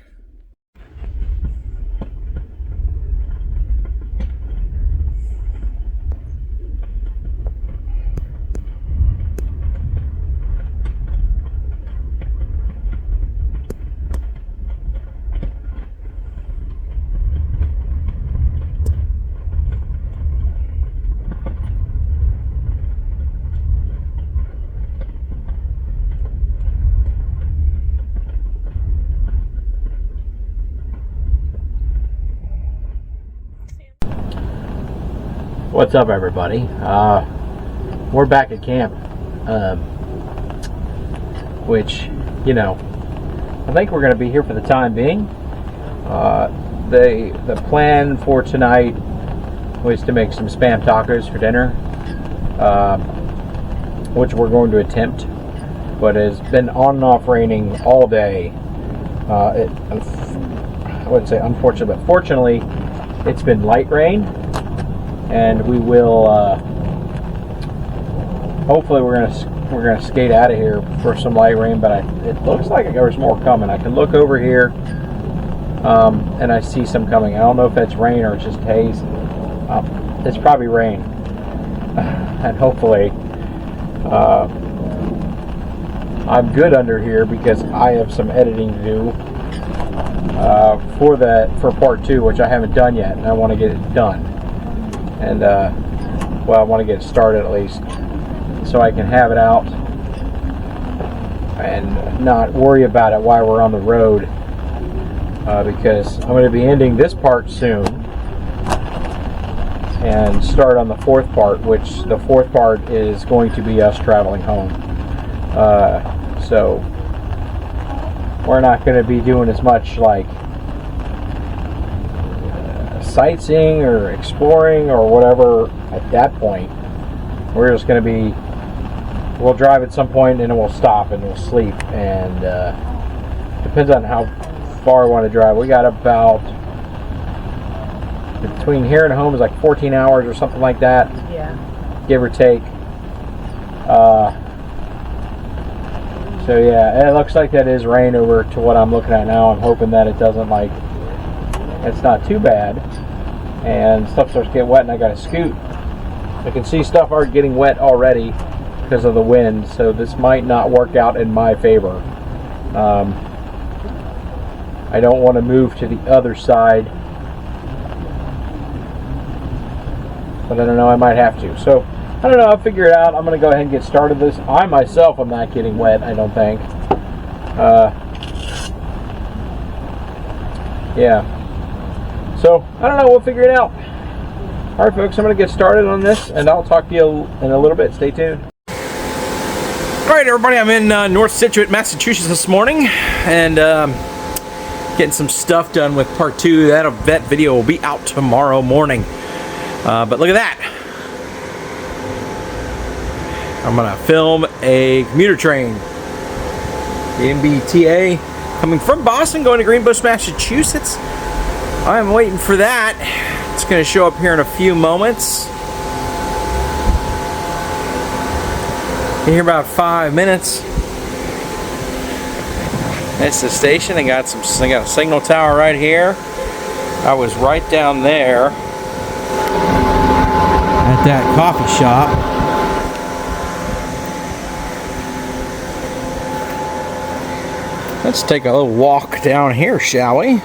What's up, everybody? We're back at camp, which, I think we're going to be here for the time being. The plan for tonight was to make some Spam tacos for dinner, which we're going to attempt, but it's been on and off raining all day. I wouldn't say unfortunately, but fortunately, it's been light rain. And we will. Hopefully, we're gonna skate out of here for some light rain. But it looks like there's more coming. I can look over here, and I see some coming. I don't know if that's rain or it's just haze. It's probably rain, and hopefully, I'm good under here because I have some editing to do for part 2, which I haven't done yet, and I want to get it done. And, I want to get it started at least, so I can have it out and not worry about it while we're on the road, because I'm going to be ending this part soon and start on the 4th part, which the 4th part is going to be us traveling home. So we're not going to be doing as much like sightseeing or exploring or whatever at that point. We're just going to be, we'll drive at some point and then we'll stop and we'll sleep, and depends on how far we want to drive. We got about, between here and home is like 14 hours or something like that. Yeah. Give or take. So yeah, it looks like that is rain over to what I'm looking at now. I'm hoping that it doesn't, like, it's not too bad and stuff starts getting wet and I gotta scoot. I can see stuff are getting wet already, because of the wind, so this might not work out in my favor. I don't want to move to the other side, but I don't know, I might have to. So, I don't know, I'll figure it out. I'm going to go ahead and get started this. I myself am not getting wet, I don't think. Yeah. So, I don't know, we'll figure it out. Alright folks, I'm going to get started on this, and I'll talk to you in a little bit. Stay tuned. Alright everybody, I'm in North Scituate, Massachusetts this morning, and getting some stuff done with part 2. That video will be out tomorrow morning. But look at that. I'm going to film a commuter train. The MBTA coming from Boston, going to Greenbush, Massachusetts. I'm waiting for that. It's going to show up here in a few moments. In here about 5 minutes. That's the station. They got a signal tower right here. I was right down there at that coffee shop. Let's take a little walk down here, shall we?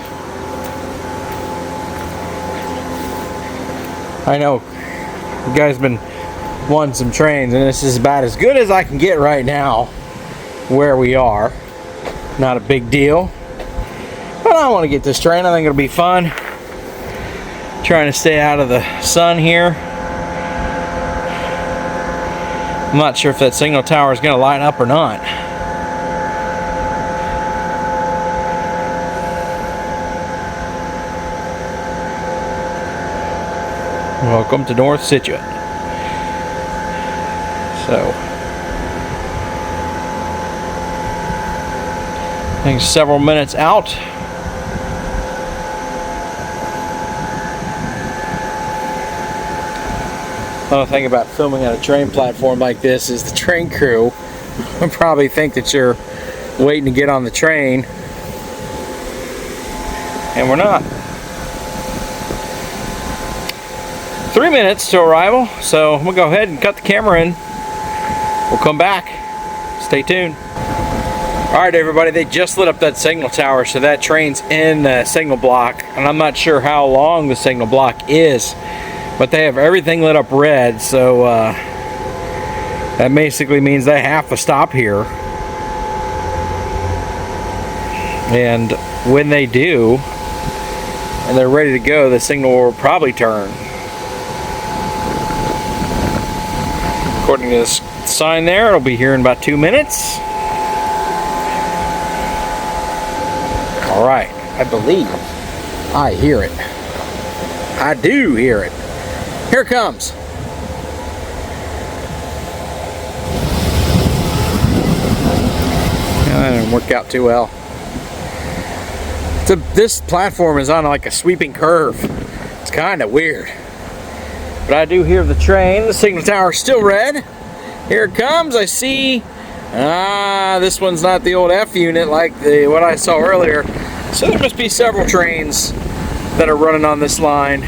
I know you guys have been wanting some trains, and this is about as good as I can get right now where we are. Not a big deal, but I want to get this train. I think it'll be fun. Trying to stay out of the sun here. I'm not sure if that signal tower is going to light up or not. Welcome to North Scituate. So, I think several minutes out. Another thing about filming on a train platform like this is the train crew will probably think that you're waiting to get on the train, and we're not. 3 minutes to arrival, so I'm gonna go ahead and cut the camera in. We'll come back. Stay tuned. Alright everybody, they just lit up that signal tower, so that train's in the signal block, and I'm not sure how long the signal block is, but they have everything lit up red, so that basically means they have to stop here. And when they do, and they're ready to go, the signal will probably turn. According to this sign there, it'll be here in about 2 minutes. Alright, I believe I hear it. I do hear it. Here it comes. That didn't work out too well. This platform is on like a sweeping curve. It's kind of weird. But I do hear the train. The signal tower is still red. Here it comes. I see. This one's not the old F unit like what I saw earlier. So there must be several trains that are running on this line.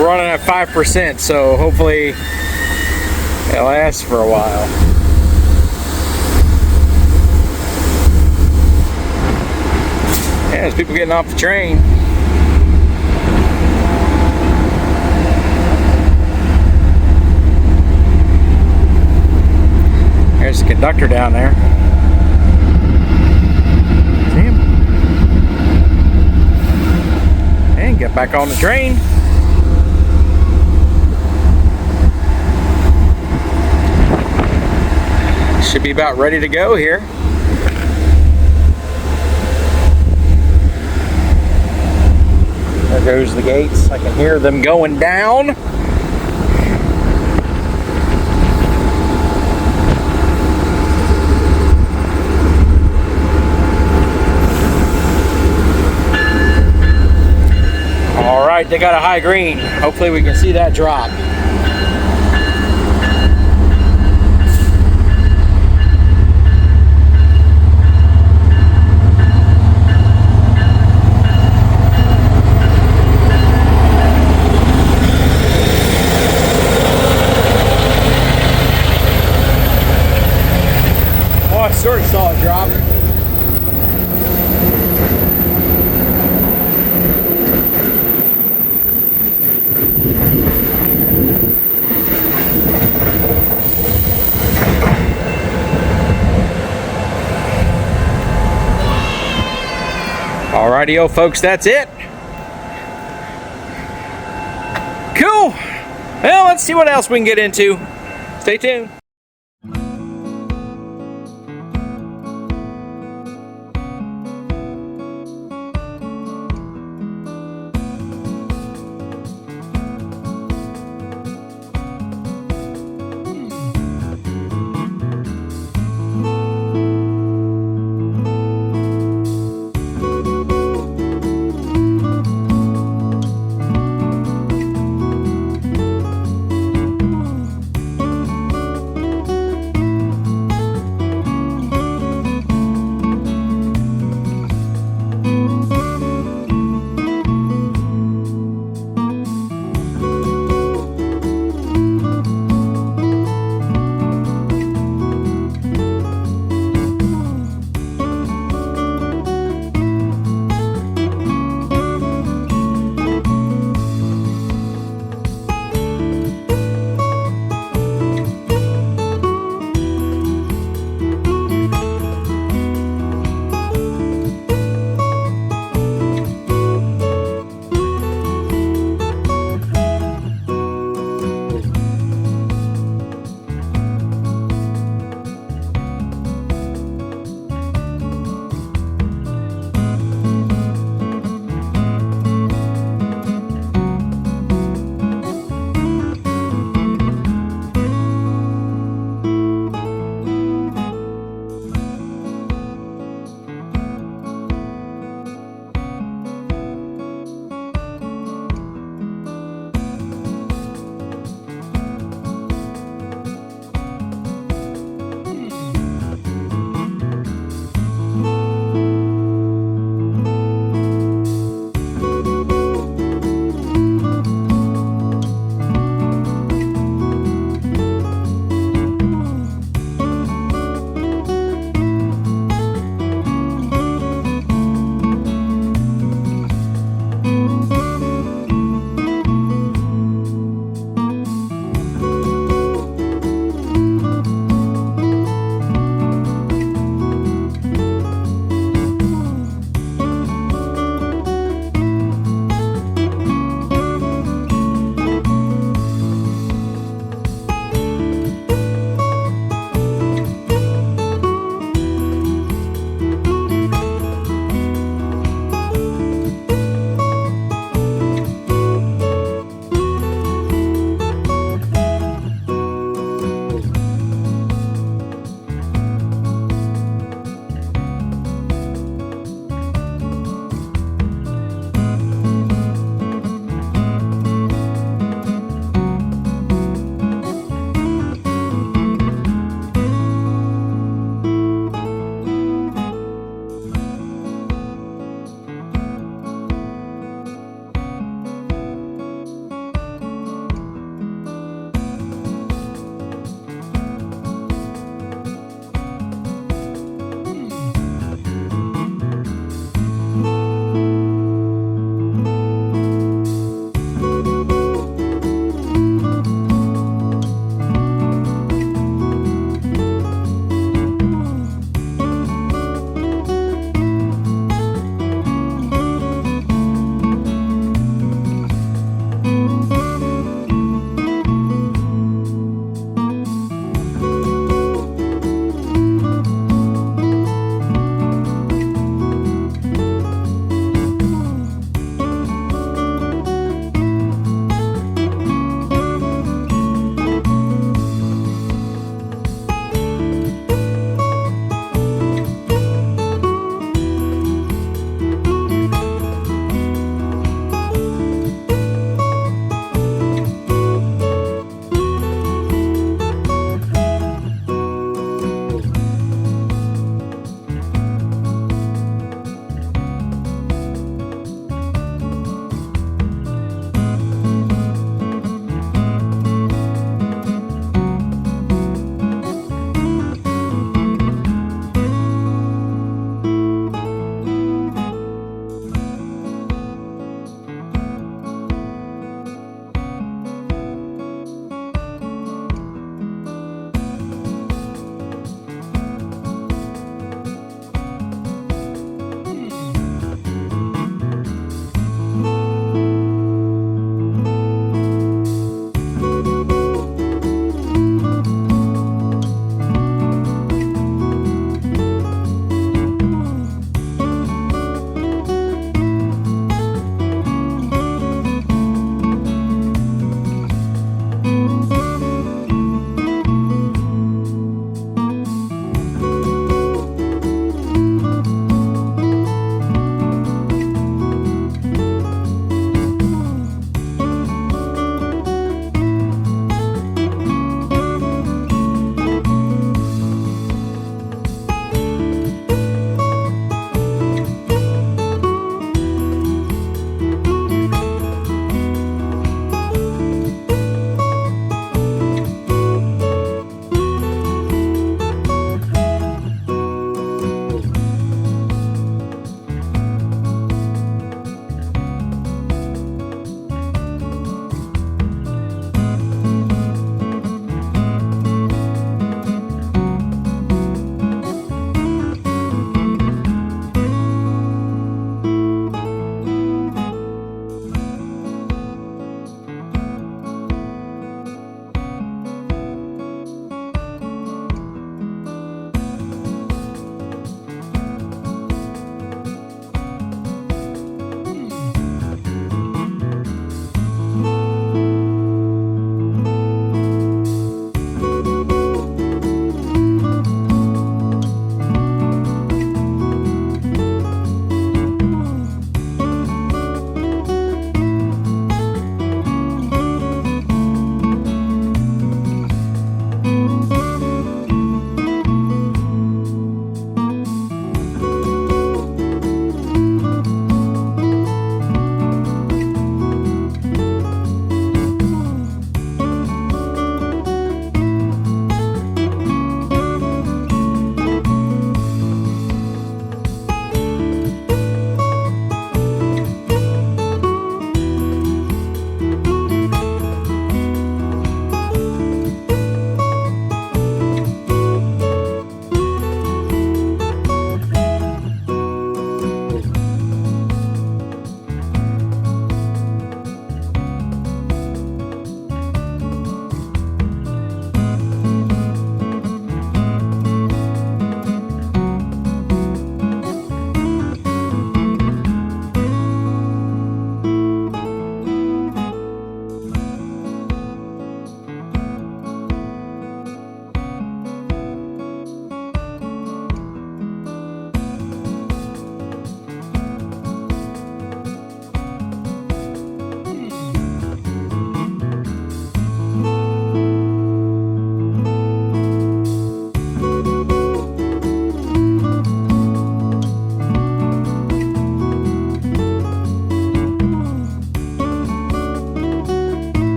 Running at 5%, so hopefully it lasts for a while. Yeah, there's people getting off the train. There's the conductor down there. See him? And get back on the train. Should be about ready to go here. There goes the gates. I can hear them going down. All right. right, they got a high green. Hopefully we can see that drop. Oh, I sort of saw it drop. Alrighty-o, folks, that's it. Cool. Well, let's see what else we can get into. Stay tuned.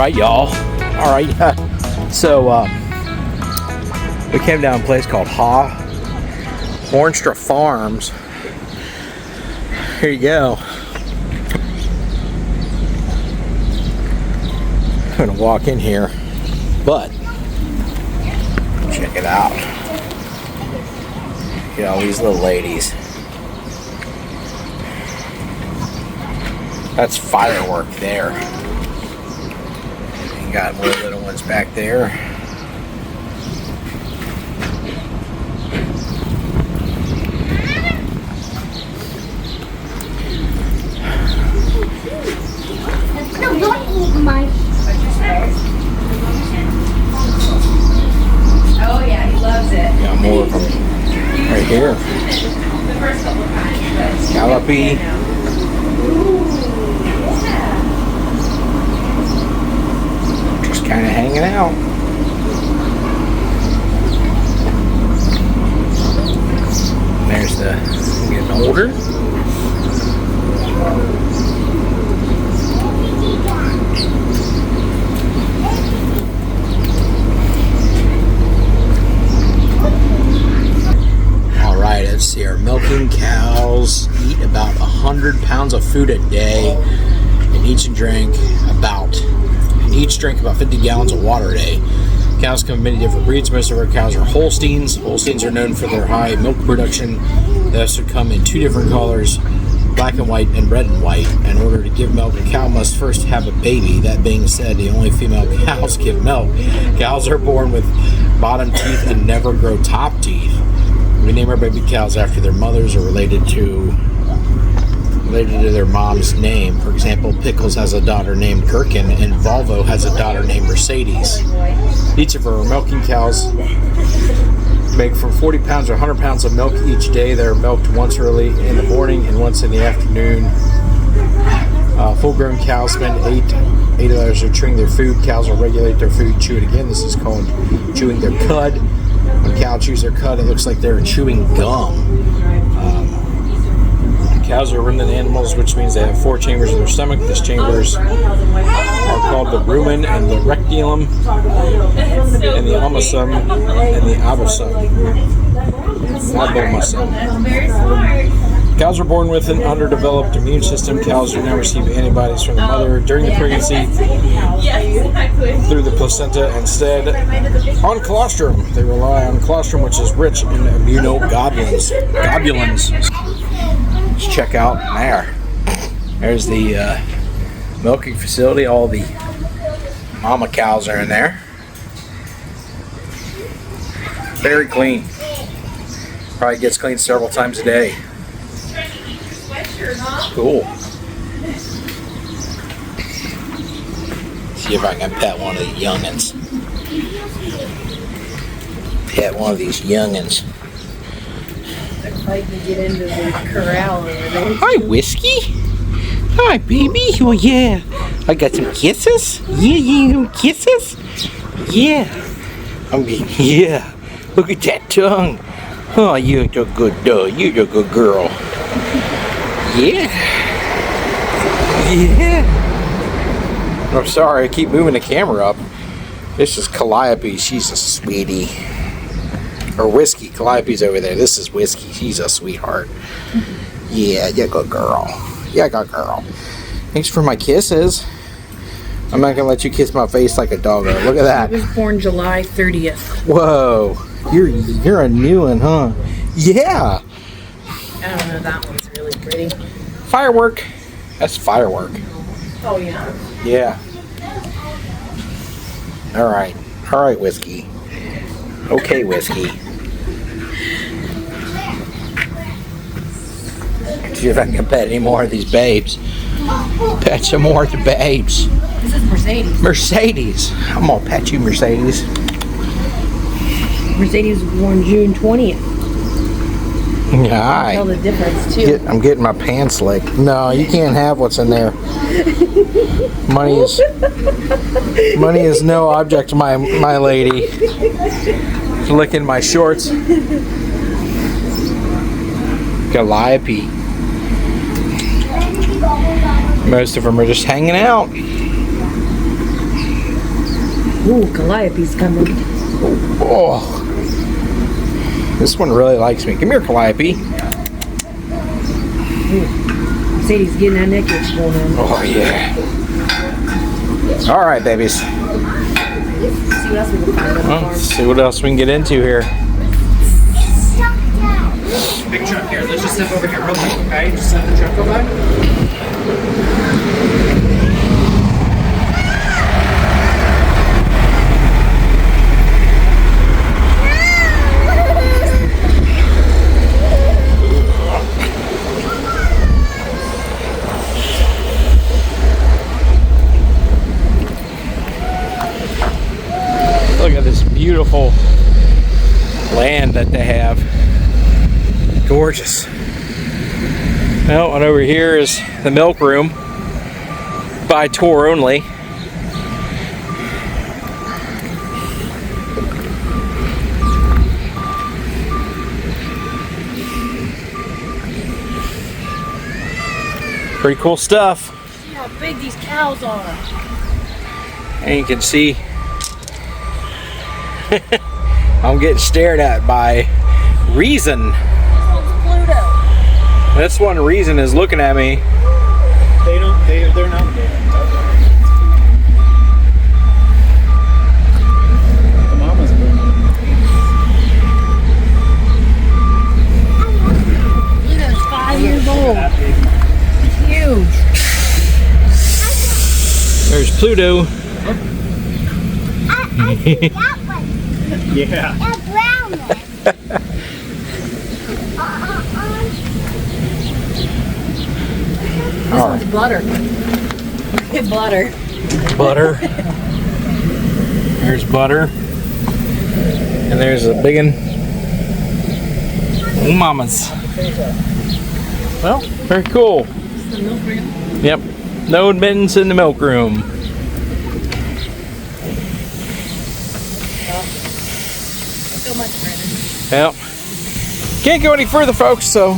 right, y'all. All right. So we came down to a place called Hornstra Farms. Here you go. I'm gonna walk in here, but check it out. Look at all these little ladies. That's firework there. You got more little ones back there. No, don't eat my. Oh yeah, he loves it. Got more of them right here. The first couple times. Calliope. Just kind of hanging out. There's the getting older. All right, let's see. Our milking cows eat about 100 pounds of food a day, and each drink about 50 gallons of water a day. Cows come in many different breeds. Most of our cows are Holsteins. Holsteins are known for their high milk production. They also come in two different colors, black and white and red and white. In order to give milk, a cow must first have a baby. That being said, the only female cows give milk. Cows are born with bottom teeth and never grow top teeth. We name our baby cows after their mothers or related to their mom's name. For example, Pickles has a daughter named Gherkin, and Volvo has a daughter named Mercedes. Each of our milking cows make from 40 pounds or 100 pounds of milk each day. They're milked once early in the morning and once in the afternoon. Full-grown cows spend 8 hours chewing their food. Cows will regulate their food, chew it again. This is called chewing their cud. When a cow chews their cud, it looks like they're chewing gum. Cows are ruminant animals, which means they have 4 chambers in their stomach. These chambers are called the rumen and the rectium and the omasum and the abosum. Cows are born with an underdeveloped immune system. Cows do not receive antibodies from the mother during the pregnancy through the placenta. Instead, on colostrum, they rely on colostrum, which is rich in immunoglobulins. Let's check out there. There's the milking facility. All the mama cows are in there. Very clean. Probably gets cleaned several times a day. Cool. See if I can pet one of the youngins. Pet one of these youngins. Looks like you get into the corral over there. Hi, Whiskey. Hi, baby. Oh, yeah. I got some kisses. Yeah, kisses. Yeah. Yeah. Look at that tongue. Oh, you're a good dog. You're a good girl. Yeah. Yeah. I'm sorry, I keep moving the camera up. This is Calliope. She's a sweetie. Or Whiskey. Calliope's over there. This is Whiskey. She's a sweetheart. Yeah, you're a good girl. Yeah, good girl. Thanks for my kisses. I'm not gonna let you kiss my face like a doggo. Look at that. I was born July 30th. Whoa. You're a new one, huh? Yeah. I don't know, that one's really pretty. Firework. That's firework. Oh yeah. Yeah. All right, Whiskey. Okay, Whiskey. See if I can pet any more of these babes. Pet some more of the babes. This is Mercedes. Mercedes. I'm gonna pet you, Mercedes. Mercedes was born June 20th. Alright. Tell the difference too. I'm getting my pants licked. No, you can't have what's in there. Money is no object to my lady. Licking my shorts. Calliope. Most of them are just hanging out. Ooh, Calliope's coming. Oh. This one really likes me. Come here, Calliope. Sadie's getting that neck itch going on. Oh, yeah. All right, babies. See what else we can find on the farm. Let's see what else we can get into here. Big truck here. Let's just step over here real quick, okay? Just let the truck go by. Look at this beautiful land that they have. Gorgeous. Well, and over here is the milk room by tour only. Pretty cool stuff. See how big these cows are. And you can see I'm getting stared at by Reason. This one's Pluto. This one, Reason, is looking at me. They're not there. The mama's born. Look at it's 5 years old. Huge. There's Pluto. I see that one. Yeah. That brown one. This one's Butter. Butter. Butter. There's Butter. And there's a big one. Mamas. Well, very cool. The milk room. Yep. No admittance in the milk room. So much, Brandon. Well, can't go any further, folks, so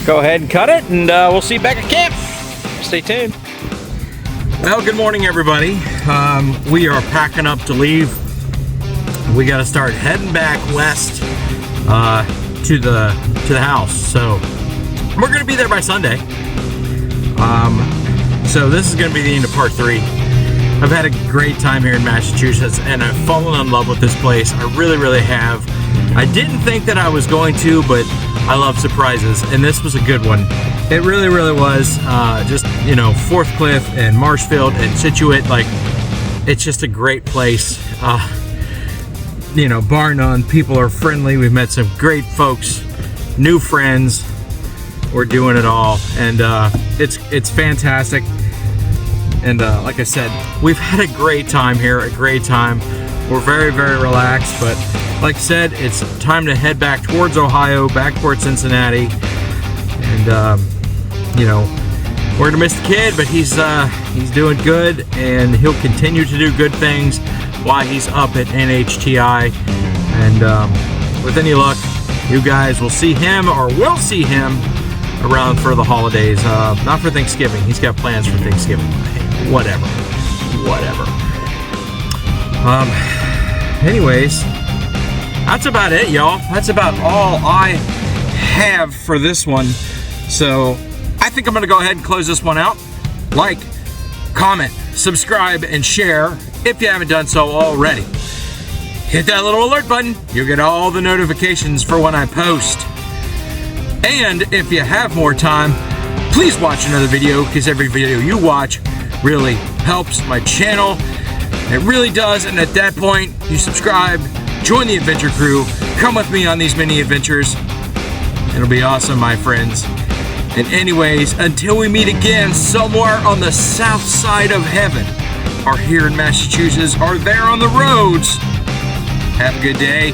go ahead and cut it, and we'll see you back at camp. Stay tuned. Well, good morning, everybody. We are packing up to leave. We got to start heading back west to the house. So we're going to be there by Sunday. So this is going to be the end of part 3. I've had a great time here in Massachusetts, and I've fallen in love with this place. I really, really have. I didn't think that I was going to, but I love surprises, and this was a good one. It really, really was. Just, you know, Fourth Cliff and Marshfield and Situate, like, it's just a great place. You know, bar none, people are friendly. We've met some great folks, new friends. We're doing it all, and it's fantastic. And like I said, we've had a great time here, a great time. We're very, very relaxed, but like I said, it's time to head back towards Ohio, back towards Cincinnati. And you know, we're gonna miss the kid, but he's doing good, and he'll continue to do good things while he's up at NHTI. And with any luck, you guys will see him, or will see him, around for the holidays. Not for Thanksgiving. He's got plans for Thanksgiving. Whatever. Anyways, that's about it, y'all. That's about all I have for this one. So I think I'm gonna go ahead and close this one out. Like, comment, subscribe, and share if you haven't done so already. Hit that little alert button. You'll get all the notifications for when I post. And if you have more time, please watch another video, because every video you watch really helps my channel. It really does. And at that point, you subscribe, join the adventure crew, come with me on these mini adventures. It'll be awesome, my friends. And anyways, until we meet again somewhere on the south side of heaven, or here in Massachusetts, or there on the roads, have a good day.